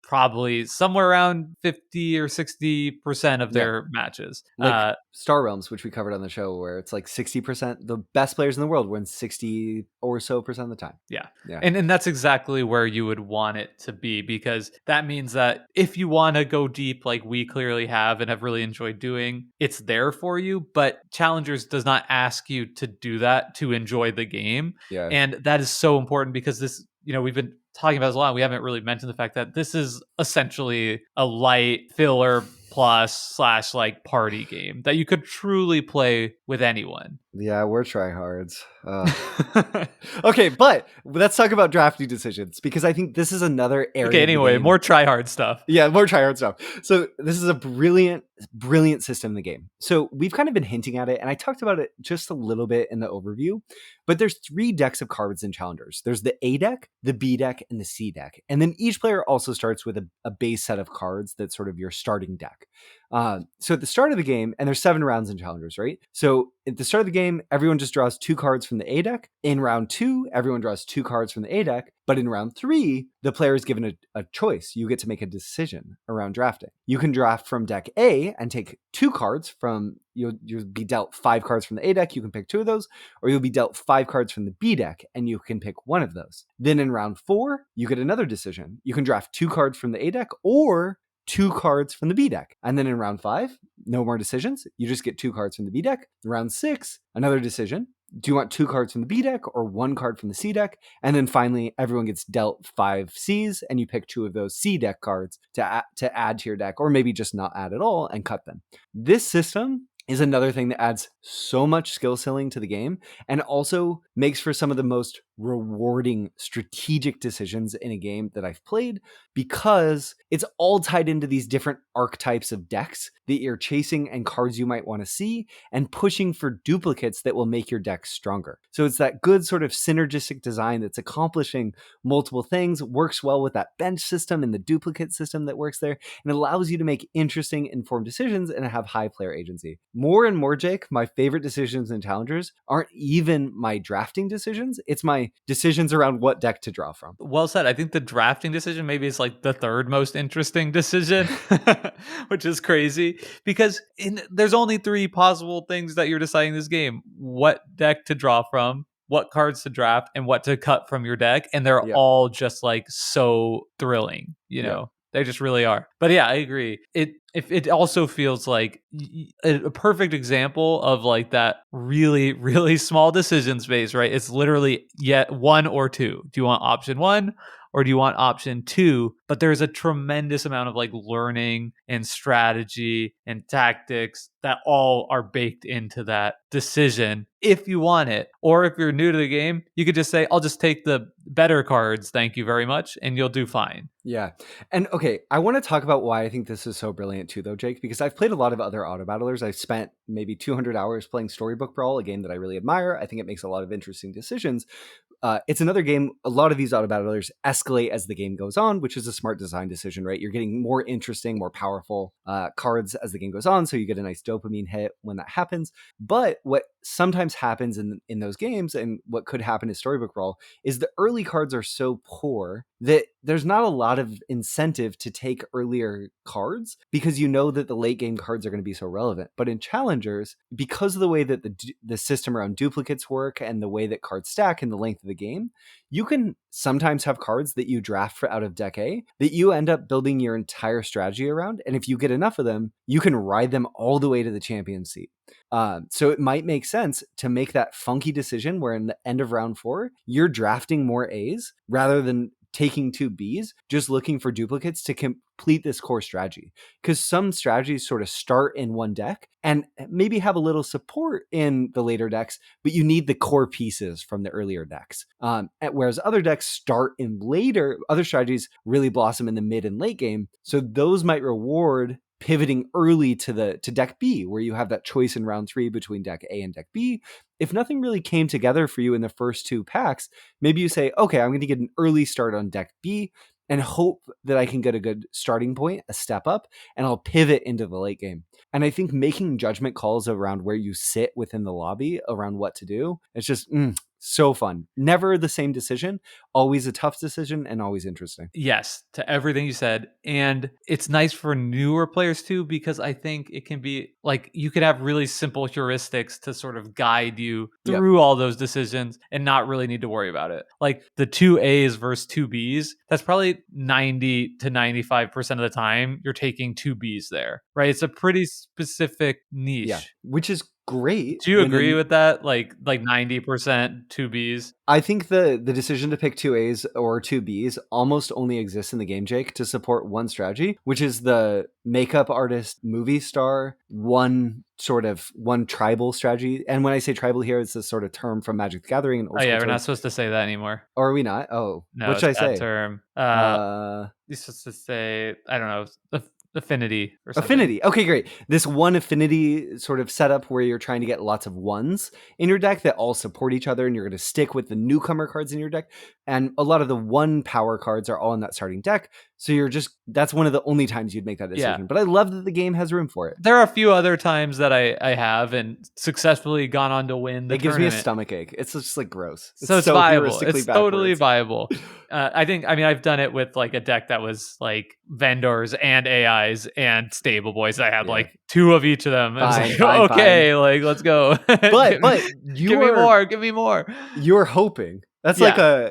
probably somewhere around 50 or 60% of their matches. Like Star Realms, which we covered on the show, where it's like 60%, the best players in the world win 60 or so percent of the time. Yeah. And that's exactly where you would want it to be, because that means that if you want to go deep, like we clearly have and have really enjoyed doing, it's there for you. But Challengers does not ask you to do that to enjoy the game. Yeah. And that is so important because this, we've been talking about this a lot. We haven't really mentioned the fact that this is essentially a light filler plus / like party game that you could truly play with anyone. Yeah, we're tryhards. Okay, but let's talk about drafting decisions, because I think this is another area. Okay, anyway, more tryhard stuff. Yeah, more tryhard stuff. So this is a brilliant system in the game. So we've kind of been hinting at it, and I talked about it just a little bit in the overview, but there's 3 decks of cards in Challengers. There's the A deck, the B deck, and the C deck. And then each player also starts with a base set of cards that's sort of your starting deck. So at the start of the game, and there's 7 rounds in Challengers, right? So at the start of the game, everyone just draws 2 cards from the A deck. In round 2, everyone draws 2 cards from the A deck. But in round 3, the player is given a choice. You get to make a decision around drafting. You can draft from deck A and take 2 cards from, you'll be dealt 5 cards from the A deck. You can pick 2 of those, or you'll be dealt 5 cards from the B deck and you can pick 1 of those. Then in round 4, you get another decision. You can draft 2 cards from the A deck or 2 cards from the B deck. And then in round 5, no more decisions. You just get 2 cards from the B deck. Round 6, another decision. Do you want 2 cards from the B deck or 1 card from the C deck? And then finally, everyone gets dealt 5 Cs, and you pick 2 of those C deck cards to add to your deck, or maybe just not add at all and cut them. This system is another thing that adds so much skill ceiling to the game, and also makes for some of the most rewarding strategic decisions in a game that I've played, because it's all tied into these different archetypes of decks that you're chasing and cards you might want to see, and pushing for duplicates that will make your deck stronger. So it's that good sort of synergistic design that's accomplishing multiple things, works well with that bench system and the duplicate system that works there, and allows you to make interesting, informed decisions and have high player agency. More and more, Jake, my favorite decisions in Challengers aren't even my drafting decisions. It's my decisions around what deck to draw from. Well said. I think the drafting decision maybe is like the third most interesting decision, which is crazy because there's only 3 possible things that you're deciding this game: what deck to draw from, what cards to draft, and what to cut from your deck, and they're Yep. all just like so thrilling, you Yep. know. They just really are. But yeah, I agree. It also feels like a perfect example of like that really, really small decision space, right? It's literally yet 1 or 2. Do you want option 1 or do you want option 2? But there's a tremendous amount of like learning and strategy and tactics that all are baked into that decision if you want it. Or if you're new to the game, you could just say, I'll just take the better cards, thank you very much, and you'll do fine. Yeah. And okay, I want to talk about why I think this is so brilliant too, though, Jake, because I've played a lot of other auto battlers. I've spent maybe 200 hours playing Storybook Brawl, a game that I really admire. I think it makes a lot of interesting decisions. It's another game. A lot of these auto battlers escalate as the game goes on, which is a smart design decision, right? You're getting more interesting, more powerful cards as the game goes on. So you get a nice dopamine hit when that happens. But what sometimes happens in those games, and what could happen in Storybook Brawl, is the early cards are so poor that there's not a lot of incentive to take earlier cards because you know that the late game cards are going to be so relevant. But in Challengers, because of the way that the system around duplicates work and the way that cards stack and the length of the game, you can sometimes have cards that you draft for out of deck A that you end up building your entire strategy around. And if you get enough of them, you can ride them all the way to the champion seat. So it might make sense to make that funky decision where in the end of round 4, you're drafting more A's rather than taking 2 B's, just looking for duplicates to complete this core strategy. Because some strategies sort of start in one deck and maybe have a little support in the later decks, but you need the core pieces from the earlier decks. Whereas other decks start in later, other strategies really blossom in the mid and late game. So those might reward pivoting early to deck B, where you have that choice in round 3 between deck A and deck B. If nothing really came together for you in the first 2 packs, maybe you say, okay, I'm going to get an early start on deck B and hope that I can get a good starting point, a step up, and I'll pivot into the late game. And I think making judgment calls around where you sit within the lobby around what to do, it's just so fun. Never the same decision, always a tough decision and always interesting. Yes, to everything you said. And it's nice for newer players too, because I think it can be like you could have really simple heuristics to sort of guide you through all those decisions and not really need to worry about it. Like the 2 A's versus 2 B's, that's probably 90 to 95% of the time you're taking 2 B's there, right? It's a pretty specific niche. Yeah, which is great. Do you agree with that? Like 90% 2 B's? I think the decision to pick 2 A's or 2 B's almost only exists in the game, Jake, to support one strategy, which is the makeup artist movie star, one tribal strategy. And when I say tribal here, it's this sort of term from Magic the Gathering. And Oh yeah, we're not supposed to say that anymore. Or are we not? Oh, no, what should I say? Term. You're supposed to say, I don't know, affinity or something. Affinity. Okay, great. This one affinity sort of setup where you're trying to get lots of ones in your deck that all support each other, and you're going to stick with the newcomer cards in your deck. And a lot of the 1 power cards are all in that starting deck. So that's one of the only times you'd make that decision. Yeah. But I love that the game has room for it. There are a few other times that I have and successfully gone on to win the tournament. It gives me a stomach ache. It's just like gross. So it's viable. It's totally viable. I've done it with like a deck that was like vendors and AIs and stable boys. I had like 2 of each of them. Fine, like let's go. But give me more. You're hoping. That's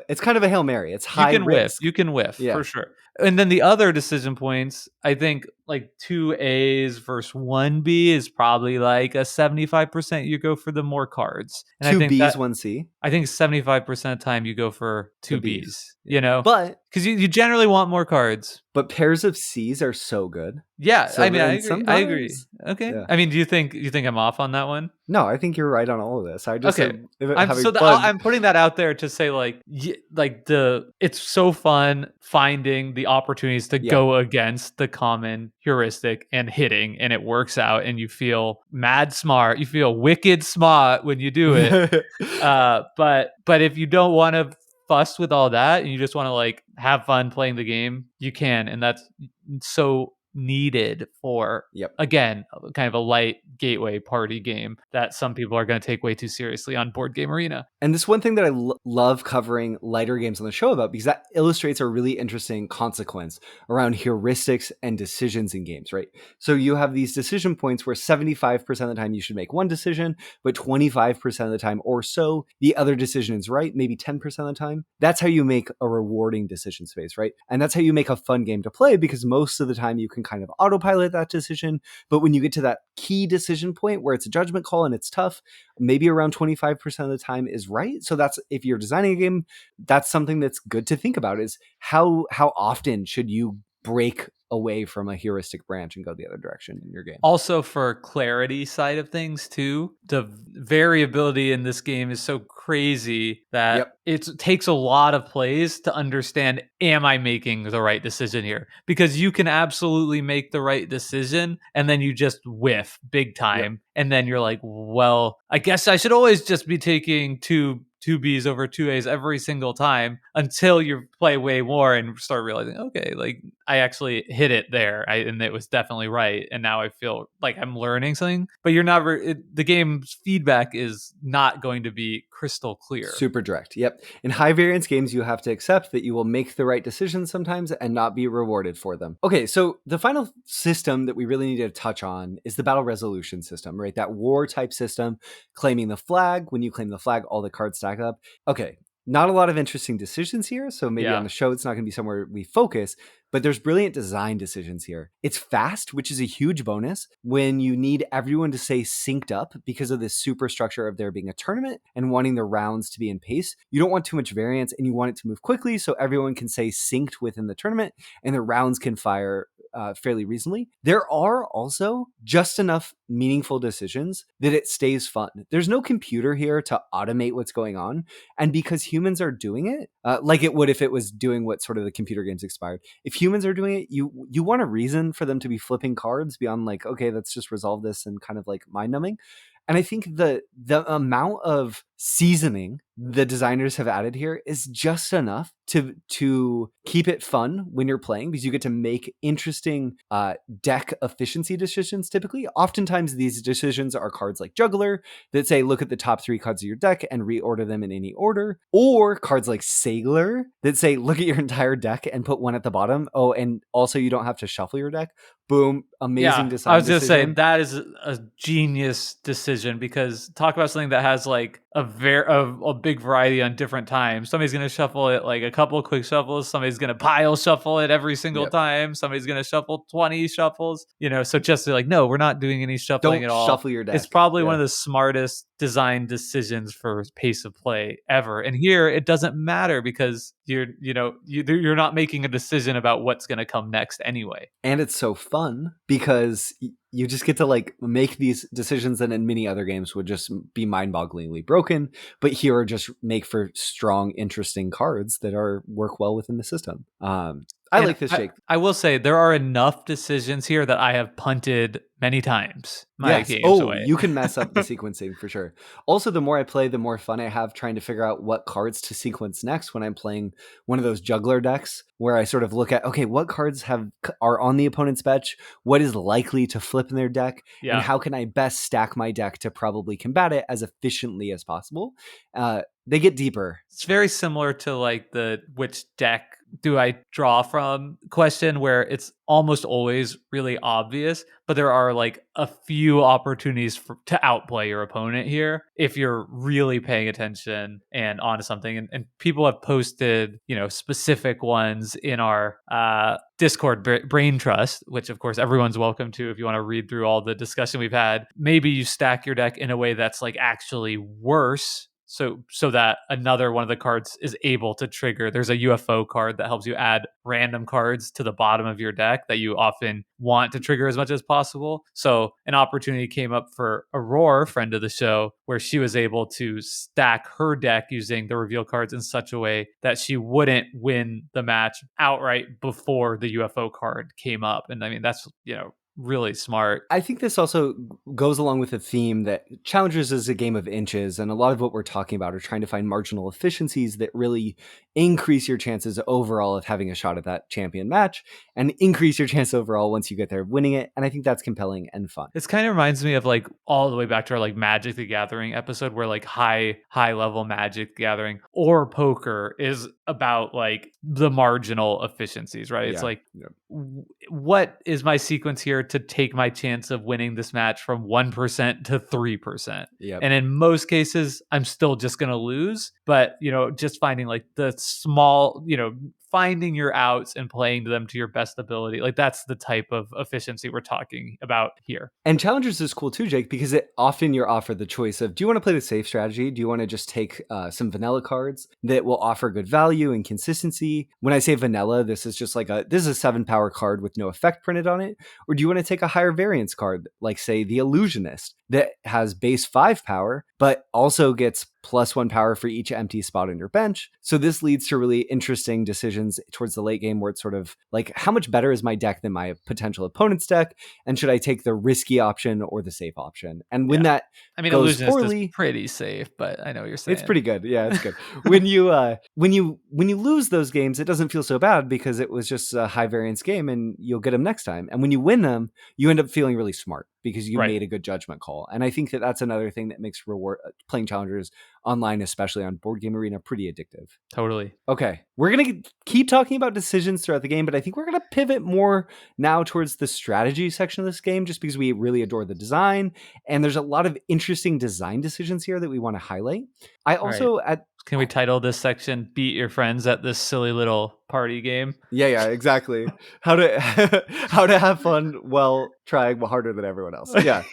it's kind of a Hail Mary. It's high risk. You can whiff for sure. And then the other decision points, I think like 2 A's versus 1 B is probably like a 75% you go for the more cards. And 2 I think B's, 1 C. I think 75% of the time you go for 2 B's, you know? But because you generally want more cards. But pairs of C's are so good. Yeah, I agree. Okay. Yeah. I mean, do you think I'm off on that one? No, I think you're right on all of this. I just I'm putting that out there to say it's so fun finding the opportunities to go against the common heuristic and hitting, and it works out, and you feel mad smart. You feel wicked smart when you do it. But if you don't want to fuss with all that and you just want to like have fun playing the game, you can, and that's so needed for again kind of a light gateway party game that some people are going to take way too seriously on Board Game Arena. And this one thing that I love covering lighter games on the show about, because that illustrates a really interesting consequence around heuristics and decisions in games, right? So you have these decision points where 75% of the time you should make one decision, but 25% of the time or so, the other decision is right, maybe 10% of the time. That's how you make a rewarding decision space, right? And that's how you make a fun game to play, because most of the time you can kind of autopilot that decision. But when you get to that key decision point where it's a judgment call and it's tough, maybe around 25% of the time is right. So that's, if you're designing a game, that's something that's good to think about, is how often should you break away from a heuristic branch and go the other direction in your game. Also, for clarity side of things too, the variability in this game is so crazy that it takes a lot of plays to understand, am I making the right decision here? Because you can absolutely make the right decision and then you just whiff big time. And then you're like, well, I guess I should always just be taking two Bs over two As every single time, until you play way more and start realizing, okay, like I actually hit it there, and it was definitely right, and now I feel like I'm learning something. But you're not the game's feedback is not going to be crystal clear, super direct. In high variance games, you have to accept that you will make the right decisions sometimes and not be rewarded for them. Okay, so the final system that we really need to touch on is the battle resolution system, right? That war type system, claiming the flag. When you claim the flag, all the cards stack up. Okay, not a lot of interesting decisions here, so maybe on the show it's not going to be somewhere we focus, but there's brilliant design decisions here. It's fast, which is a huge bonus when you need everyone to stay synced up because of this superstructure of there being a tournament and wanting the rounds to be in pace. You don't want too much variance and you want it to move quickly so everyone can stay synced within the tournament and the rounds can fire fairly reasonably. There are also just enough meaningful decisions that it stays fun. There's no computer here to automate what's going on. And because humans are doing it, like it would if it was doing what sort of the computer games expired. If humans are doing it, you want a reason for them to be flipping cards beyond like, okay, let's just resolve this and kind of like mind numbing. And I think the amount of seasoning the designers have added here is just enough to keep it fun when you're playing, because you get to make interesting deck efficiency decisions. Typically, oftentimes these decisions are cards like Juggler that say, look at the top 3 cards of your deck and reorder them in any order, or cards like Sailor that say, look at your entire deck and put one at the bottom. Oh, and also you don't have to shuffle your deck. Boom, amazing design. I was going to say that is a genius decision, because talk about something that has like a big variety on different times. Somebody's going to shuffle it like a couple of quick shuffles. Somebody's going to pile shuffle it every single time. Somebody's going to shuffle 20 shuffles. So just like, no, we're not doing any shuffling at all. Don't shuffle your deck. It's probably one of the smartest design decisions for pace of play ever. And here it doesn't matter, because you're not making a decision about what's going to come next anyway. And it's so fun because you just get to like make these decisions that in many other games would just be mind-bogglingly broken, but here just make for strong, interesting cards that work well within the system. I like this shake. I will say there are enough decisions here that I have punted many times. You can mess up the sequencing for sure. Also, the more I play, the more fun I have trying to figure out what cards to sequence next when I'm playing one of those juggler decks where I sort of look at, okay, what cards are on the opponent's bench, what is likely to flip in their deck, and how can I best stack my deck to probably combat it as efficiently as possible. They get deeper. It's very similar to like the which deck do I draw from question, where it's almost always really obvious, but there are like a few opportunities to outplay your opponent here if you're really paying attention and onto something. And people have posted, specific ones in our Discord Brain Trust, which of course everyone's welcome to if you want to read through all the discussion we've had. Maybe you stack your deck in a way that's like actually worse, so that another one of the cards is able to trigger. There's a UFO card that helps you add random cards to the bottom of your deck that you often want to trigger as much as possible. So an opportunity came up for Aurora, friend of the show, where she was able to stack her deck using the reveal cards in such a way that she wouldn't win the match outright before the UFO card came up. And I mean, that's, really smart. I think this also goes along with the theme that Challengers is a game of inches, and a lot of what we're talking about are trying to find marginal efficiencies that really increase your chances overall of having a shot at that champion match and increase your chance overall once you get there of winning it. And I think that's compelling and fun. This kind of reminds me of like all the way back to our like Magic the Gathering episode where like high level Magic the Gathering or poker is about like the marginal efficiencies, right? It's like what is my sequence here to take my chance of winning this match from 1% to 3%? Yep. And in most cases, I'm still just going to lose. But, just finding like the small, finding your outs and playing them to your best ability. Like that's the type of efficiency we're talking about here. And Challengers is cool too, Jake, because often you're offered the choice of, do you want to play the safe strategy? Do you want to just take some vanilla cards that will offer good value and consistency? When I say vanilla, this is just like this is a 7-power card with no effect printed on it. Or do you want to take a higher variance card, like say the Illusionist, that has base 5 power, but also gets +1 power for each empty spot on your bench. So this leads to really interesting decisions towards the late game where it's sort of like, how much better is my deck than my potential opponent's deck? And should I take the risky option or the safe option? And when that goes Illusionist poorly, is pretty safe, but I know what you're saying. It's pretty good. Yeah, it's good. when you lose those games, it doesn't feel so bad because it was just a high variance game and you'll get them next time. And when you win them, you end up feeling really smart because you made a good judgment call. And I think that that's another thing that makes playing Challengers online, especially on Board Game Arena, pretty addictive. Totally. Okay, we're going to keep talking about decisions throughout the game, but I think we're going to pivot more now towards the strategy section of this game just because we really adore the design. And there's a lot of interesting design decisions here that we want to highlight. Can we title this section "Beat Your Friends at This Silly Little Party Game"? Yeah, exactly. How to have fun while trying harder than everyone else. Yeah,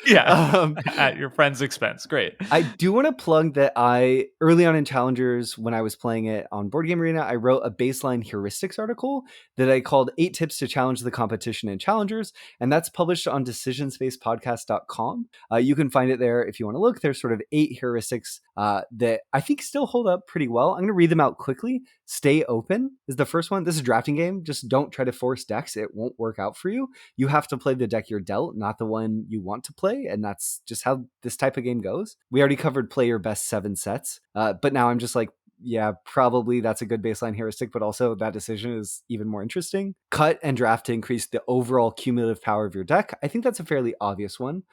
at your friend's expense. Great. I do want to plug that I early on in Challengers, when I was playing it on Board Game Arena, I wrote a baseline heuristics article that I called 8 Tips to Challenge the Competition in Challengers, and that's published on DecisionSpacePodcast.com. You can find it there if you want to look. There's sort of 8 heuristics that I think still hold up pretty well. I'm going to read them out quickly. Stay open is the first one. This is a drafting game. Just don't try to force decks. It won't work out for you. You have to play the deck you're dealt, not the one you want to play. And that's just how this type of game goes. We already covered play your best 7 sets. But now I'm just like, yeah, probably that's a good baseline heuristic, but also that decision is even more interesting. Cut and draft to increase the overall cumulative power of your deck. I think that's a fairly obvious one.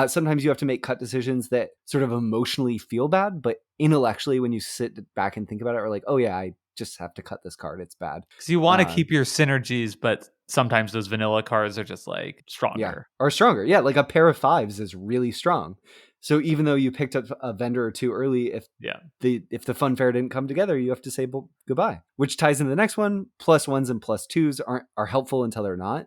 Sometimes you have to make cut decisions that sort of emotionally feel bad, but intellectually, when you sit back and think about it, are like, oh yeah, I just have to cut this card. It's bad. Because you want to keep your synergies, but sometimes those vanilla cards are just like stronger. Or stronger. Yeah, like a pair of 5s is really strong. So even though you picked up a vendor or two early, if the funfair didn't come together, you have to say goodbye. Which ties into the next one. +1s and +2s are helpful until they're not.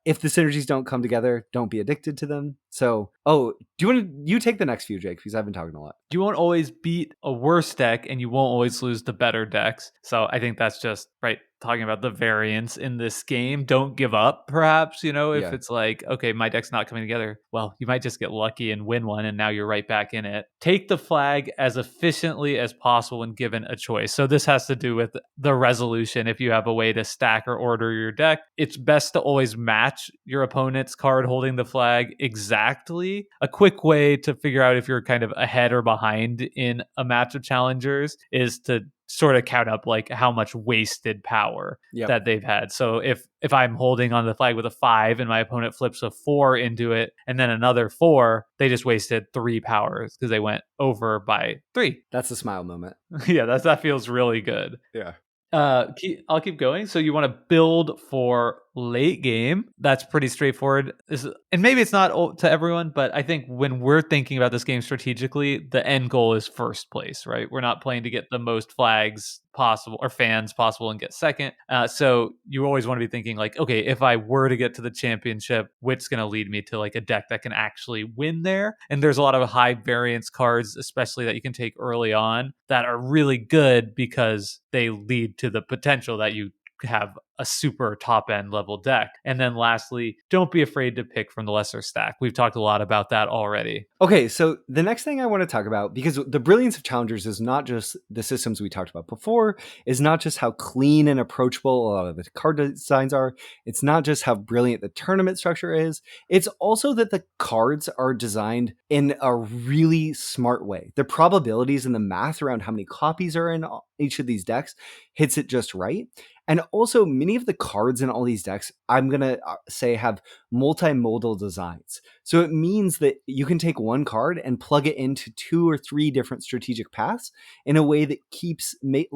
If the synergies don't come together, don't be addicted to them. So, do you take the next few, Jake? Because I've been talking a lot. You won't always beat a worse deck, and you won't always lose the better decks. So I think that's just right. Talking about the variance in this game, don't give up. Perhaps if it's like, okay, my deck's not coming together, well, you might just get lucky and win one, and now you're right back in it. Take the flag as efficiently as possible when given a choice. So this has to do with the resolution. If you have a way to stack or order your deck, it's best to always match your opponent's card holding the flag exactly. A quick way to figure out if you're kind of ahead or behind in a match of Challengers is to sort of count up like how much wasted power that they've had. So if I'm holding on the flag with a 5 and my opponent flips a 4 into it and then another 4, they just wasted 3 powers because they went over by 3. That's a smile moment. Yeah, that feels really good. Yeah. I'll keep going. So you want to build for late game. That's pretty straightforward. And maybe it's not to everyone, but I think when we're thinking about this game strategically, the end goal is first place, right? We're not playing to get the most flags possible or fans possible and get second. So you always want to be thinking like, okay, if I were to get to the championship, what's going to lead me to like a deck that can actually win there? And there's a lot of high variance cards, especially that you can take early on, that are really good because they lead to the potential that you have a super top end level deck. And then lastly, don't be afraid to pick from the lesser stack. We've talked a lot about that already. Okay, so the next thing I want to talk about, because the brilliance of Challengers is not just the systems we talked about before, is not just how clean and approachable a lot of the card designs are, it's not just how brilliant the tournament structure is, it's also that the cards are designed in a really smart way. The probabilities and the math around how many copies are in each of these decks hits it just right. And also, many of the cards in all these decks, I'm going to say, have multimodal designs. So it means that you can take one card and plug it into 2 or 3 different strategic paths in a way that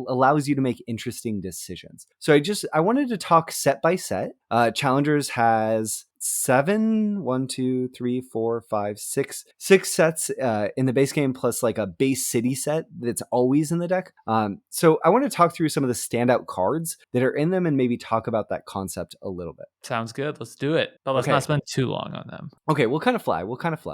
allows you to make interesting decisions. So I wanted to talk set by set. Challengers has 7, 1, 2, 3, 4, 5, 6 sets in the base game, plus like a base city set that's always in the deck. So I want to talk through some of the standout cards that are in them and maybe talk about that concept a little bit. Sounds good. Let's do it. But let's not spend too long on them. Okay, we'll kind of fly.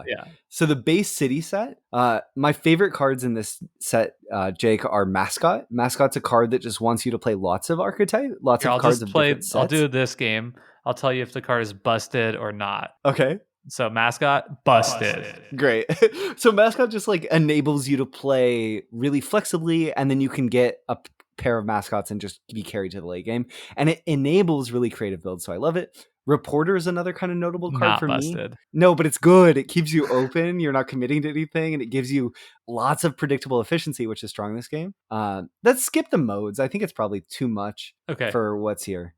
Yeah. So the base city set, my favorite cards in this set, Jake, are Mascot. Mascot's a card that just wants you to play lots of archetype, lots of cards of different sets. I'll do this game. I'll tell you if the card is busted or not. Okay. So Mascot, busted. Great. So Mascot just like enables you to play really flexibly, and then you can get a pair of Mascots and just be carried to the late game. And it enables really creative builds, so I love it. Reporter is another kind of notable card not for busted. me. No, but it's good. It keeps you open. You're not committing to anything, and it gives you lots of predictable efficiency, which is strong in this game. Let's skip the modes. I think it's probably too much for what's here.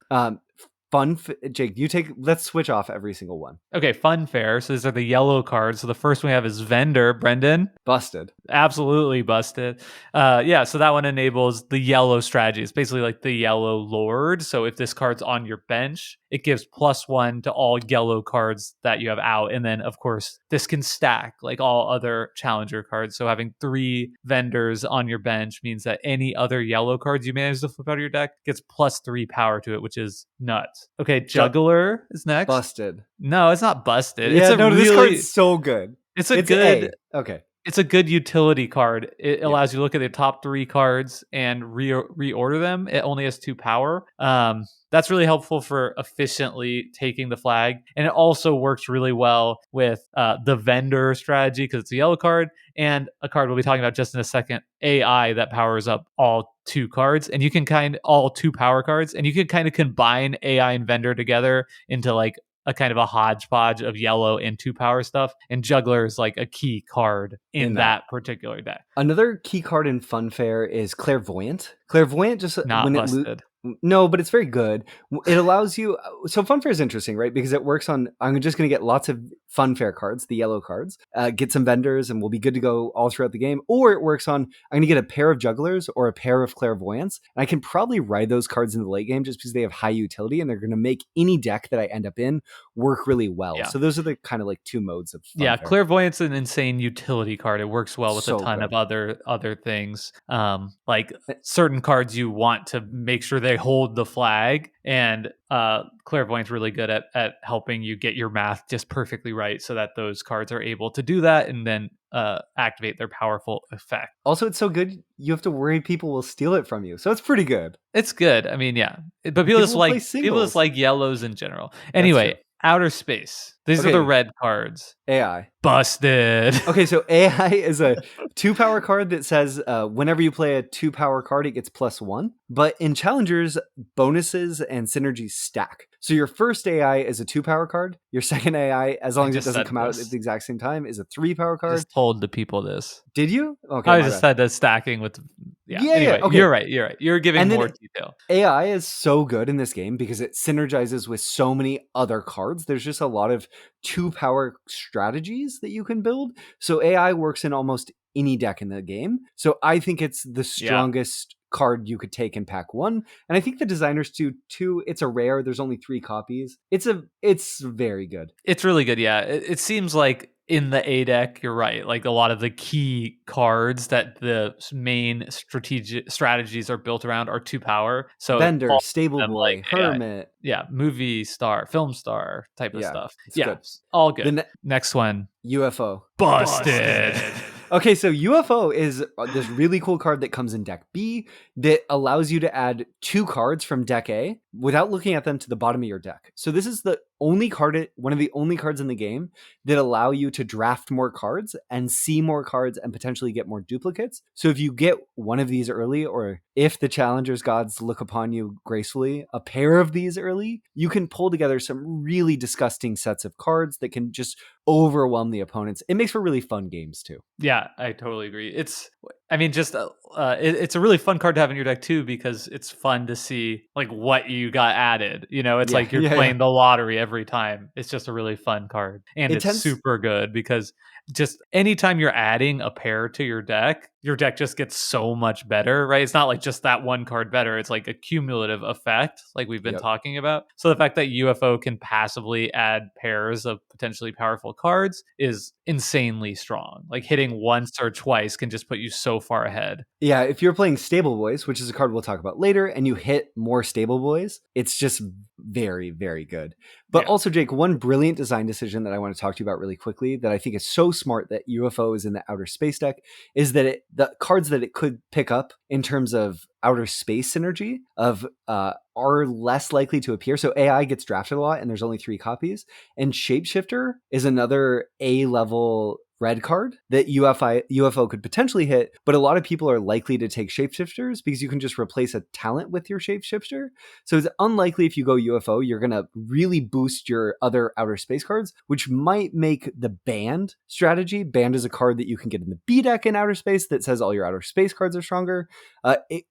Jake, let's switch off every single one. Okay, Funfair. So these are the yellow cards. So the first one we have is Vendor. Brendan? Busted. Absolutely busted. So that one enables the yellow strategy. It's basically like the yellow lord. So if this card's on your bench, it gives +1 to all yellow cards that you have out. And then, of course, this can stack like all other challenger cards. So having 3 vendors on your bench means that any other yellow cards you manage to flip out of your deck gets +3 power to it, which is nuts. Okay, Juggler is next. Busted. No, it's not busted. Yeah, this card's so good. It's good. Okay. It's a good utility card. It allows you to look at the top 3 cards and reorder them. It only has 2 power. That's really helpful for efficiently taking the flag. And it also works really well with the vendor strategy because it's a yellow card and a card we'll be talking about just in a second, AI, that powers up all 2 cards. And you can all 2 power cards, and you can kind of combine AI and vendor together into like a kind of a hodgepodge of yellow and 2 power stuff. And Juggler is like a key card in that particular deck. Another key card in Funfair is Clairvoyant. Clairvoyant just not busted. No, but it's very good. It allows you. So Funfair is interesting, right? Because it works on. I'm just going to get lots of Funfair cards, the yellow cards, get some vendors, and we'll be good to go all throughout the game. Or it works on. I'm going to get a pair of Jugglers or a pair of Clairvoyants, and I can probably ride those cards in the late game just because they have high utility and they're going to make any deck that I end up in work really well. Yeah. So those are the kind of like 2 modes of Funfair. Yeah, Clairvoyant's an insane utility card. It works well with a ton of other things. Like certain cards you want to make sure they hold the flag, and Clairvoyant's really good at helping you get your math just perfectly right so that those cards are able to do that and then activate their powerful effect. Also, it's so good you have to worry people will steal it from you, so it's pretty good. It's good. I mean, yeah, but people just like yellows in general. Anyway, Outer Space. These are the red cards. AI. Busted. Okay, so AI is a 2 power card that says whenever you play a 2 power card, it gets +1. But in Challengers, bonuses and synergies stack. So your first AI is a 2 power card. Your second AI, as long as it doesn't come out at the exact same time, is a 3 power card. I just told the people this. Did you? Okay. I just said that stacking with. Anyway, okay. You're right. You're giving more detail. AI is so good in this game because it synergizes with so many other cards. There's just a lot of 2 power strategies that you can build. So AI works in almost any deck in the game. So I think it's the strongest card you could take in pack 1. And I think the designers too, it's a rare. There's only 3 copies. It's very good. It's really good. Yeah. It seems like in the A deck, you're right. Like a lot of the key cards that the main strategies are built around are 2 power. So Vendor, Stable Boy, Hermit. Movie star, film star type of stuff. Yeah, good. all good. Next one. UFO. Busted. Okay, so UFO is this really cool card that comes in deck B that allows you to add 2 cards from deck A without looking at them to the bottom of your deck. So this is the only card, one of the only cards in the game that allow you to draft more cards and see more cards and potentially get more duplicates. So if you get one of these early, or if the Challengers gods look upon you gracefully, a pair of these early, you can pull together some really disgusting sets of cards that can just overwhelm the opponents. It makes for really fun games too. Yeah, I totally agree. It's a really fun card to have in your deck too, because it's fun to see like what you got added. It's Yeah, like you're yeah. playing the lottery every time. It's just a really fun card, and It it's tends super good because just anytime you're adding a pair to your deck just gets so much better, right? It's not like just that one card better. It's like a cumulative effect, like we've been Yep. talking about. So the fact that UFO can passively add pairs of potentially powerful cards is insanely strong. Like hitting once or twice can just put you so far ahead. Yeah, if you're playing Stable Boys, which is a card we'll talk about later, and you hit more Stable Boys, it's just very, very good. But Yeah. also, Jake, one brilliant design decision that I want to talk to you about really quickly that I think is so smart that UFO is in the outer space deck is that the cards that it could pick up in terms of outer space synergy are less likely to appear. So AI gets drafted a lot, and there's only 3 copies. And Shapeshifter is another A level red card that UFO could potentially hit, but a lot of people are likely to take shapeshifters because you can just replace a talent with your shapeshifter. So it's unlikely if you go UFO, you're going to really boost your other outer space cards, which might make the band strategy. Band is a card that you can get in the B deck in outer space that says all your outer space cards are stronger.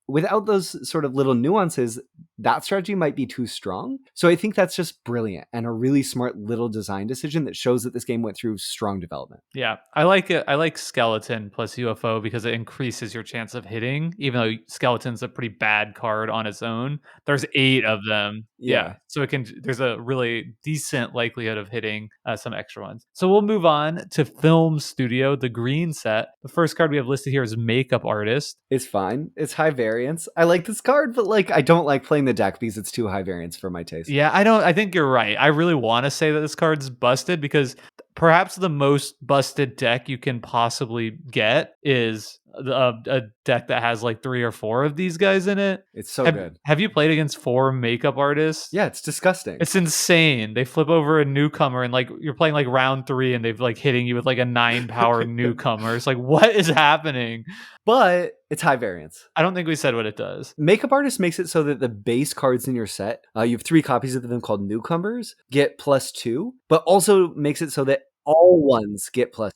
Without those sort of little nuances, that strategy might be too strong. So I think that's just brilliant and a really smart little design decision that shows that this game went through strong development. Yeah, I like it. I like Skeleton plus UFO because it increases your chance of hitting, even though Skeleton's a pretty bad card on its own. There's 8 of them. Yeah, Yeah. so there's a really decent likelihood of hitting some extra ones. So we'll move on to Film Studio, the green set. The first card we have listed here is Makeup Artist. It's fine. It's high variance. I like this card, but I don't like playing the deck because it's too high variance for my taste. Yeah, I think you're right. I really want to say that this card's busted because perhaps the most busted deck you can possibly get is a deck that has like 3 or 4 of these guys in it. It's so good. Have you played against 4 makeup artists? Yeah, it's disgusting. It's insane. They flip over a newcomer and like you're playing like round 3 and they've like hitting you with like a 9 power newcomer. It's like, what is happening? But it's high variance. I don't think we said what it does. Makeup Artist makes it so that the base cards in your set, you have 3 copies of them called newcomers, get +2, but also makes it so that all ones get +2.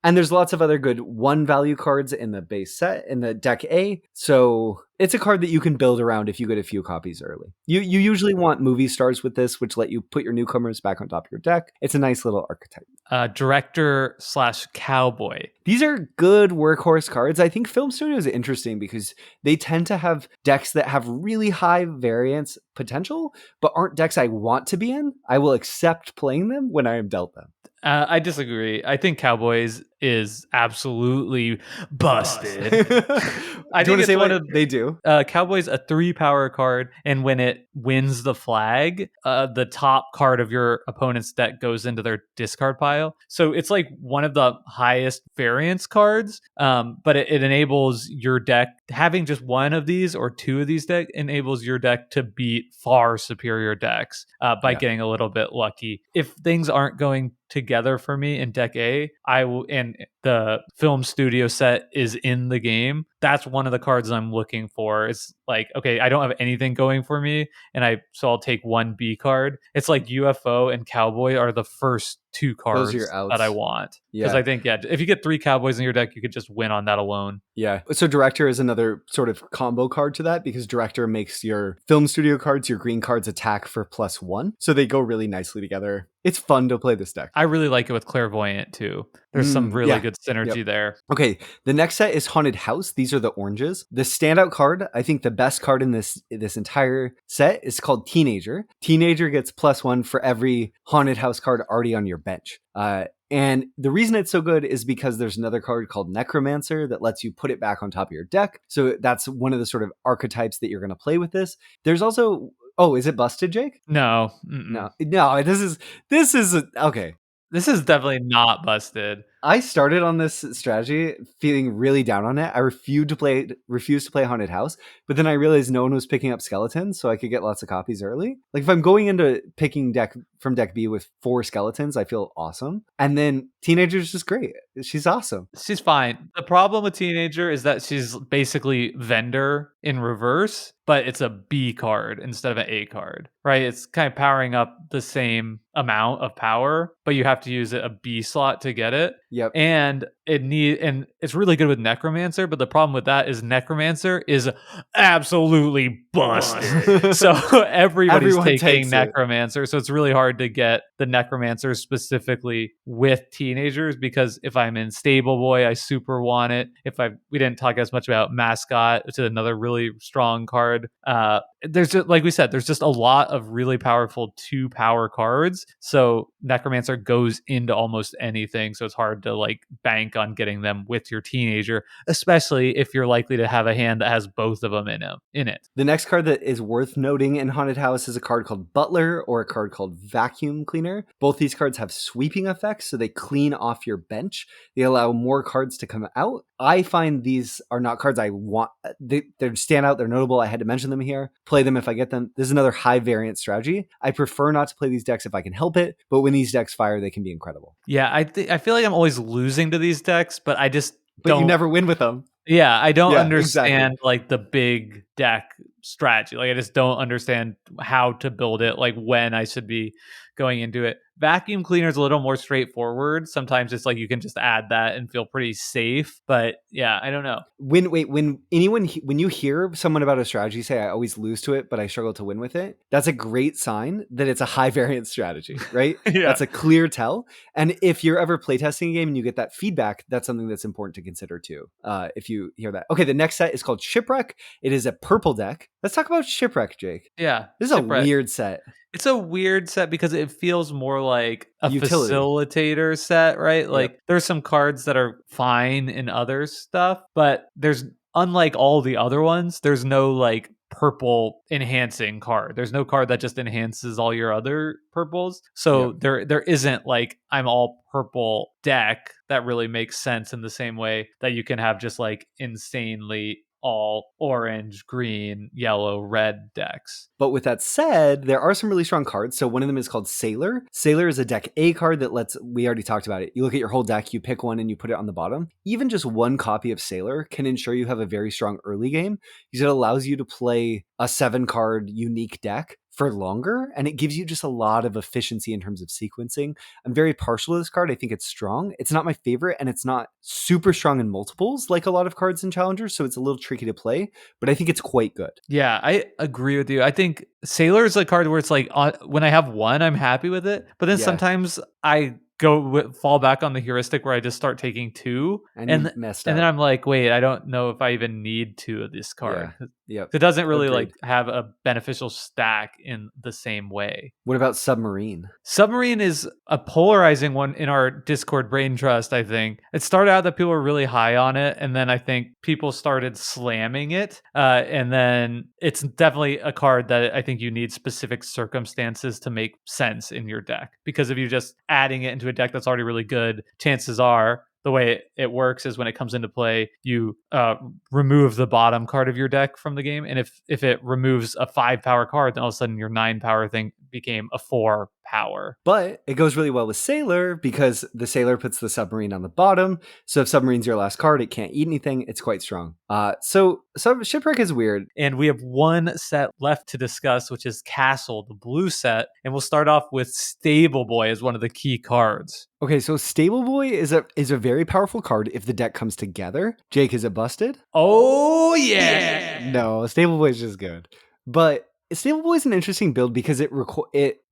And there's lots of other good 1 value cards in the base set in the deck A. So it's a card that you can build around if you get a few copies early. You usually want movie stars with this, which let you put your newcomers back on top of your deck. It's a nice little archetype. Director/cowboy. These are good workhorse cards. I think Film Studio is interesting because they tend to have decks that have really high variance potential, but aren't decks I want to be in. I will accept playing them when I am dealt them. I disagree. I think Cowboys is absolutely busted. Do you want to say what they do? Cowboys a 3 power card, and when it wins the flag, the top card of your opponent's deck goes into their discard pile. So it's like one of the highest variance cards, but it enables your deck, having just one of these or 2 of these deck enables your deck to beat far superior decks by getting a little bit lucky. If things aren't going together for me in deck A, I will, and the Film Studio set is in the game, that's one of the cards I'm looking for. It's like, okay, I don't have anything going for me, so I'll take 1 B card. It's like UFO and Cowboy are the first 2 cards that I want. Because I think, if you get 3 Cowboys in your deck, you could just win on that alone. Yeah. So Director is another sort of combo card to that because Director makes your Film Studio cards, your green cards attack for +1. So they go really nicely together. It's fun to play this deck. I really like it with Clairvoyant too. There's some really good synergy there. Okay, the next set is Haunted House. These are the oranges. The standout card, I think the best card in this entire set, is called Teenager. Teenager gets +1 for every Haunted House card already on your bench. And the reason it's so good is because there's another card called Necromancer that lets you put it back on top of your deck. So that's one of the sort of archetypes that you're going to play with this. There's also... Oh, is it busted, Jake? No. No, this is okay. This is definitely not busted. I started on this strategy feeling really down on it. I refused to play Haunted House, but then I realized no one was picking up skeletons, so I could get lots of copies early. Like if I'm going into picking deck from deck B with 4 skeletons, I feel awesome. And then Teenager's just great. She's awesome. She's fine. The problem with Teenager is that she's basically Vendor in reverse, but it's a B card instead of an A card, right? It's kind of powering up the same amount of power, but you have to use a B slot to get it. Yep. And it's really good with Necromancer, but the problem with that is Necromancer is absolutely busted. So everybody's Everyone taking takes it. Necromancer. So it's really hard to get the Necromancer specifically with teenagers, because if I'm in Stable Boy, I super want it. We didn't talk as much about Mascot, which is another really strong card. There's just, like we said, there's just a lot of really powerful 2-power cards. So Necromancer goes into almost anything. So it's hard to like bank on getting them with your teenager, especially if you're likely to have a hand that has both of them in it. The next card that is worth noting in Haunted House is a card called Butler or a card called Vacuum Cleaner. Both these cards have sweeping effects, so they clean off your bench. They allow more cards to come out. I find these are not cards I want. They stand out. They're notable. I had to mention them here. Play them if I get them. This is another high variant strategy. I prefer not to play these decks if I can help it, but when these decks fire, they can be incredible. Yeah, I feel like I'm always losing to these decks, but I just don't. You never win with them. Yeah, I don't understand exactly. like the big deck strategy. Like I just don't understand how to build it, like when I should be going into it. Vacuum Cleaner is a little more straightforward. Sometimes it's like you can just add that and feel pretty safe. But yeah, I don't know. When you hear someone about a strategy say, I always lose to it, but I struggle to win with it, that's a great sign that it's a high variance strategy, right? Yeah. That's a clear tell. And if you're ever playtesting a game and you get that feedback, that's something that's important to consider too. If you hear that. Okay, the next set is called Shipwreck. It is a purple deck. Let's talk about Shipwreck, Jake. Yeah. This is a weird set. It's a weird set because it feels more like a utility facilitator set, right? Like there's some cards that are fine in other stuff, but there's, unlike all the other ones, there's no like purple enhancing card. There's no card that just enhances all your other purples. So there isn't like I'm all purple deck that really makes sense in the same way that you can have just like insanely all orange, green, yellow, red decks. But with that said, there are some really strong cards. So one of them is called Sailor. Sailor is a deck A card that we already talked about it. You look at your whole deck, you pick one and you put it on the bottom. Even just one copy of Sailor can ensure you have a very strong early game because it allows you to play a 7-card unique deck for longer, and it gives you just a lot of efficiency in terms of sequencing. I'm very partial to this card. I think it's strong. It's not my favorite, and it's not super strong in multiples like a lot of cards in Challengers, so it's a little tricky to play, but I think it's quite good. Yeah, I agree with you. I think Sailor is a card where it's like when I have one, I'm happy with it, but then sometimes I fall back on the heuristic where I just start taking 2 and then I'm like, wait, I don't know if I even need 2 of this card. It doesn't really like have a beneficial stack in the same way. What about Submarine? Submarine is a polarizing one in our Discord Brain Trust, I think. It started out that people were really high on it, and then I think people started slamming it. And then it's definitely a card that I think you need specific circumstances to make sense in your deck. Because if you're just adding it into a deck that's already really good, chances are the way it works is when it comes into play, you remove the bottom card of your deck from the game. And if it removes a 5-power card, then all of a sudden your 9-power thing became a 4-power. But it goes really well with Sailor because the Sailor puts the Submarine on the bottom. So if Submarine's your last card, it can't eat anything. It's quite strong. So Shipwreck is weird. And we have one set left to discuss, which is Castle, the blue set. And we'll start off with Stable Boy as one of the key cards. Okay, so Stable Boy is a very powerful card if the deck comes together. Jake, is it busted? Oh, yeah. No, Stable Boy is just good. But Stable Boy is an interesting build because it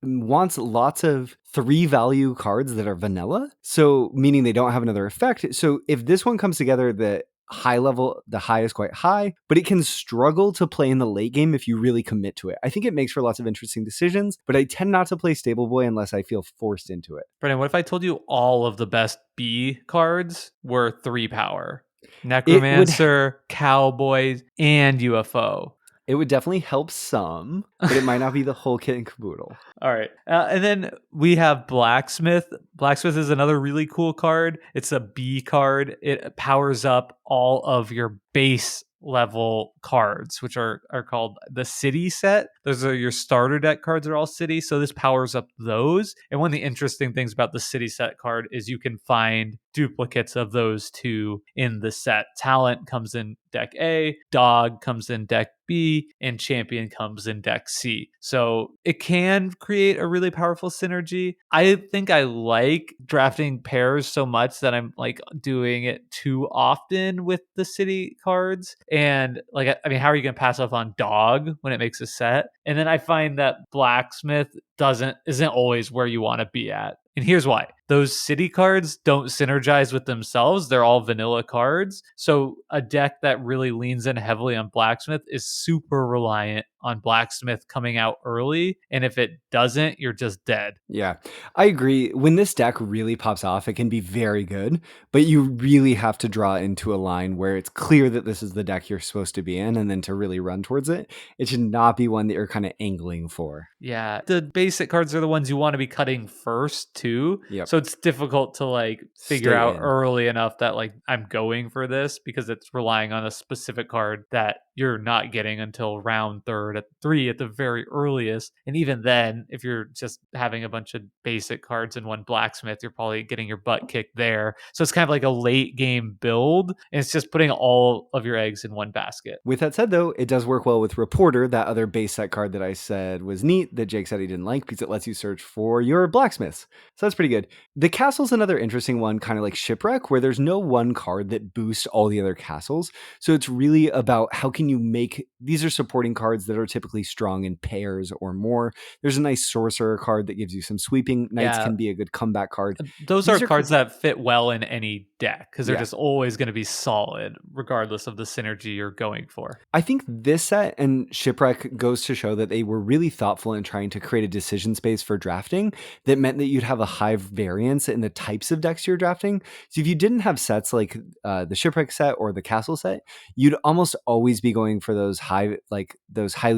wants lots of 3-value cards that are vanilla. So meaning they don't have another effect. So if this one comes together, the high is quite high, but it can struggle to play in the late game if you really commit to it. I think it makes for lots of interesting decisions, but I tend not to play Stable Boy unless I feel forced into it. Brennan, what if I told you all of the best B cards were 3-power? Necromancer, Cowboys, and UFO. It would definitely help some, but it might not be the whole kit and caboodle. All right. And then we have Blacksmith. Blacksmith is another really cool card. It's a B card. It powers up all of your base level cards, which are called the city set. Those are your starter deck cards, are all city. So this powers up those. And one of the interesting things about the city set card is you can find duplicates of those two in the set. Talent comes in deck A, Dog comes in deck B, and Champion comes in deck C. So it can create a really powerful synergy. I think I like drafting pairs so much that I'm like doing it too often with the city cards. And like, I mean, how are you going to pass up on Dog when it makes a set? And then I find that Blacksmith isn't always where you want to be at. And here's why. Those city cards don't synergize with themselves. They're all vanilla cards. So a deck that really leans in heavily on Blacksmith is super reliant on Blacksmith coming out early. And if it doesn't, you're just dead. Yeah, I agree. When this deck really pops off, it can be very good, but you really have to draw into a line where it's clear that this is the deck you're supposed to be in, and then to really run towards it. It should not be one that you're kind of angling for. Yeah, the basic cards are the ones you want to be cutting first too. Yep. So it's difficult to like figure Stay out in. early enough that like I'm going for this, because it's relying on a specific card that you're not getting until round 3 at the very earliest. And even then, if you're just having a bunch of basic cards in one Blacksmith, you're probably getting your butt kicked there. So it's kind of like a late game build, and it's just putting all of your eggs in one basket. With that said, though, it does work well with Reporter, that other base set card that I said was neat that Jake said he didn't like, because it lets you search for your blacksmiths. So that's pretty good. The castle's another interesting one, kind of like Shipwreck, where there's no one card that boosts all the other castles. So it's really about how can you make, these are supporting cards that are typically strong in pairs or more. There's a nice sorcerer card that gives you some sweeping. Knights can be a good comeback card. Those are cards that fit well in any deck, because they're just always going to be solid regardless of the synergy you're going for. I think this set and Shipwreck goes to show that they were really thoughtful in trying to create a decision space for drafting that meant that you'd have a high variance in the types of decks you're drafting. So if you didn't have sets like the Shipwreck set or the Castle set, you'd almost always be going for those highly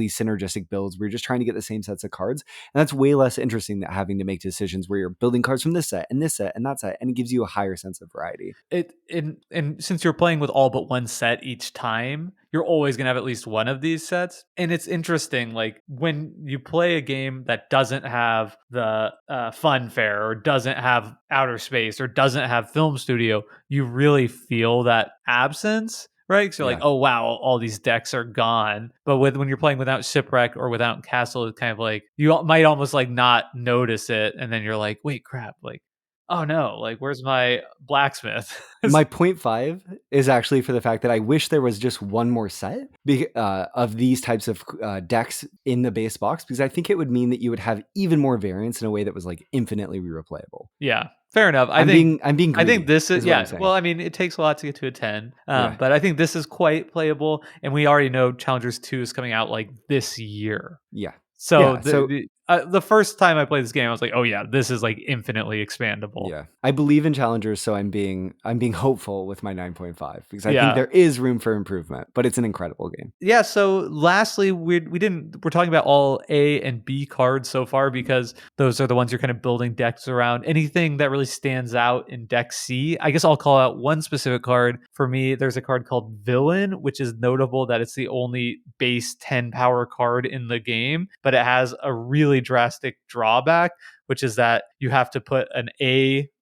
synergistic builds where you're just trying to get the same sets of cards. And that's way less interesting than having to make decisions where you're building cards from this set and this set and that set, and it gives you a higher sense of variety. And since you're playing with all but one set each time, you're always going to have at least one of these sets. And it's interesting, like when you play a game that doesn't have the fun fair, or doesn't have outer space, or doesn't have film studio, you really feel that absence. Right? So you're like, oh, wow, all these decks are gone. But when you're playing without Shipwreck or without Castle, it's kind of like, you might almost like not notice it. And then you're like, wait, crap, like, oh no, like, where's my blacksmith? My 0.5 is actually for the fact that I wish there was just one more set of these types of decks in the base box, because I think it would mean that you would have even more variance in a way that was like infinitely replayable. Yeah. Fair enough. I'm being greedy, I think this is yeah. Well, I mean, it takes a lot to get to a 10, but I think this is quite playable, and we already know Challengers 2 is coming out like this year. Yeah. So the first time I played this game, I was like, oh yeah, this is like infinitely expandable. Yeah, I believe in Challengers, so I'm being hopeful with my 9.5, because I think there is room for improvement, but it's an incredible game. Yeah. So lastly, we're talking about all A and B cards so far, because those are the ones you're kind of building decks around. Anything that really stands out in deck C, I guess I'll call out one specific card. For me, there's a card called Villain, which is notable that it's the only base 10 power card in the game, but it has a really drastic drawback, which is that you have to put an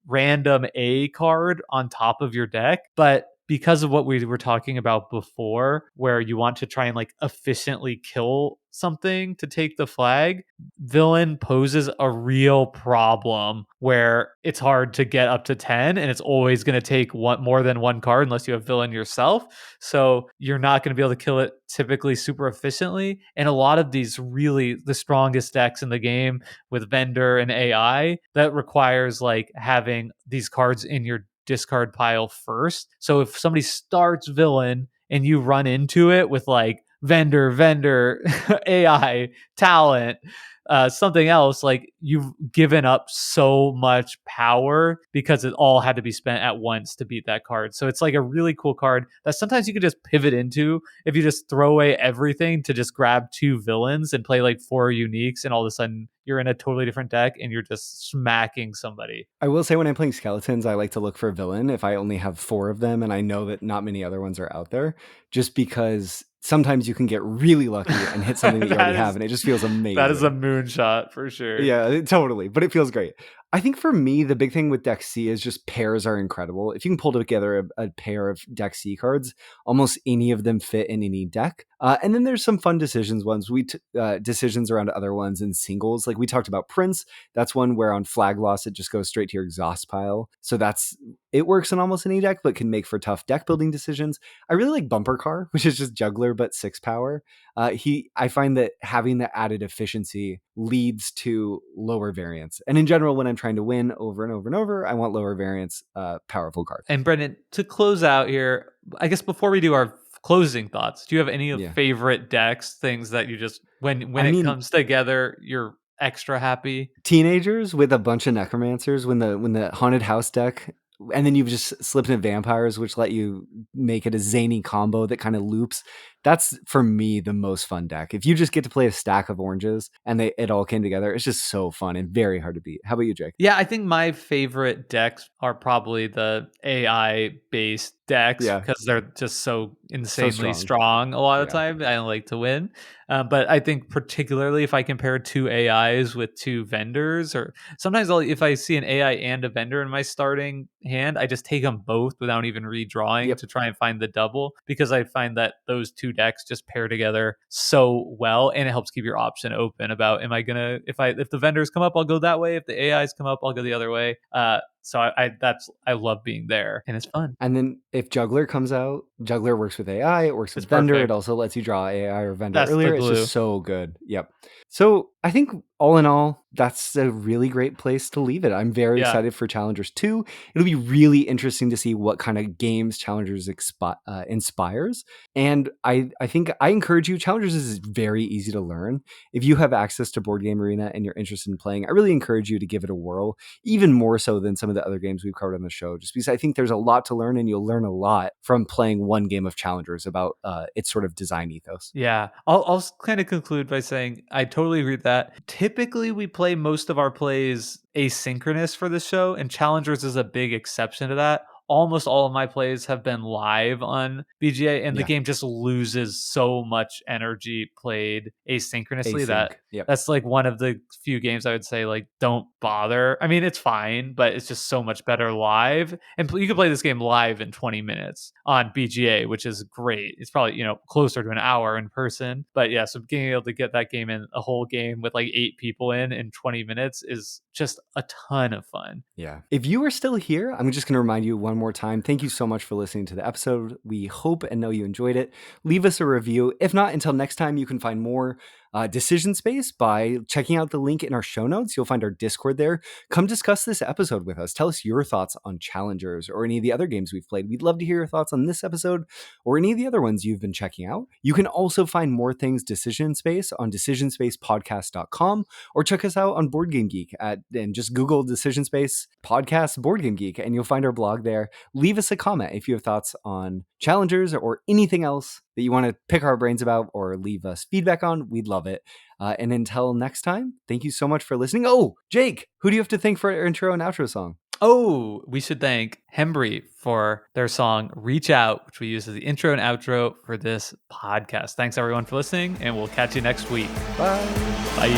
random A card on top of your deck. But because of what we were talking about before, where you want to try and like efficiently kill something to take the flag, Villain poses a real problem where it's hard to get up to 10, and it's always going to take more than one card unless you have Villain yourself. So you're not going to be able to kill it typically super efficiently. And a lot of these really the strongest decks in the game with Vendor and AI, that requires like having these cards in your discard pile first. So if somebody starts Villain and you run into it with like vendor, AI, talent, something else, like you've given up so much power because it all had to be spent at once to beat that card. So it's like a really cool card that sometimes you could just pivot into if you just throw away everything to just grab 2 villains and play like 4 uniques, and all of a sudden you're in a totally different deck and you're just smacking somebody. I will say when I'm playing skeletons, I like to look for a villain if I only have 4 of them and I know that not many other ones are out there, just because sometimes you can get really lucky and hit something that you already have, and it just feels amazing. That is a moonshot for sure. Yeah, totally. But it feels great. I think for me, the big thing with Deck C is just pairs are incredible. If you can pull together a pair of Deck C cards, almost any of them fit in any deck. And then there's some fun decisions ones. Decisions around other ones in singles. Like we talked about Prince. That's one where on flag loss, it just goes straight to your exhaust pile. So it works in almost any deck, but can make for tough deck building decisions. I really like Bumper Car, which is just Juggler, but 6 power. I find that having the added efficiency leads to lower variance. And in general, when I'm trying to win over and over and over, I want lower variance, powerful cards. And Brendan, to close out here, I guess before we do our closing thoughts, do you have any favorite decks, things that you just, when it comes together, you're extra happy? Teenagers with a bunch of necromancers, when the haunted house deck, and then you've just slipped in vampires, which let you make it a zany combo that kind of loops. That's, for me, the most fun deck. If you just get to play a stack of oranges and it all came together, it's just so fun and very hard to beat. How about you, Jake? Yeah, I think my favorite decks are probably the AI-based decks because they're just so insanely strong a lot of the time. I like to win. But I think particularly if I compare 2 AIs with 2 vendors, or sometimes if I see an AI and a vendor in my starting hand, I just take them both without even redrawing to try and find the double, because I find that those 2 decks just pair together so well, and it helps keep your option open about, am I gonna, if the vendors come up, I'll go that way. If the AIs come up, I'll go the other way. So I love being there, and it's fun. And then if Juggler comes out, Juggler works with AI, it works with vendor. Perfect. It also lets you draw AI or vendor earlier. It's just so good. Yep. So I think all in all, that's a really great place to leave it. I'm very excited for Challengers 2. It'll be really interesting to see what kind of games Challengers inspires. And I think I encourage you, Challengers is very easy to learn. If you have access to Board Game Arena and you're interested in playing, I really encourage you to give it a whirl, even more so than some of the other games we've covered on the show, just because I think there's a lot to learn, and you'll learn a lot from playing one game of Challengers about its sort of design ethos. Yeah, I'll kind of conclude by saying I totally agree with that. Typically, we play most of our plays asynchronous for the show, and Challengers is a big exception to that. Almost all of my plays have been live on BGA, and the game just loses so much energy played asynchronously. That's like one of the few games I would say, like, don't bother. I mean, it's fine, but it's just so much better live. And you can play this game live in 20 minutes on BGA, which is great. It's probably, closer to an hour in person. But yeah, so being able to get that game in, a whole game with like 8 people in 20 minutes is just a ton of fun. Yeah. If you are still here, I'm just going to remind you one more time, thank you so much for listening to the episode. We hope and know you enjoyed it. Leave us a review. If not, until next time, you can find more Decision Space by checking out the link in our show notes. You'll find our Discord there. Come discuss this episode with us. Tell us your thoughts on Challengers or any of the other games we've played. We'd love to hear your thoughts on this episode or any of the other ones you've been checking out. You can also find more things Decision Space on decisionspacepodcast.com, or check us out on Board Game Geek and just Google Decision Space Podcast Board Game Geek, and you'll find our blog there. Leave us a comment if you have thoughts on Challengers or anything else that you want to pick our brains about or leave us feedback on. We'd love it. And until next time, thank you so much for listening. Oh, Jake, who do you have to thank for our intro and outro song? Oh, we should thank Hembry for their song Reach Out, which we use as the intro and outro for this podcast. Thanks everyone for listening, and we'll catch you next week. Bye. Bye.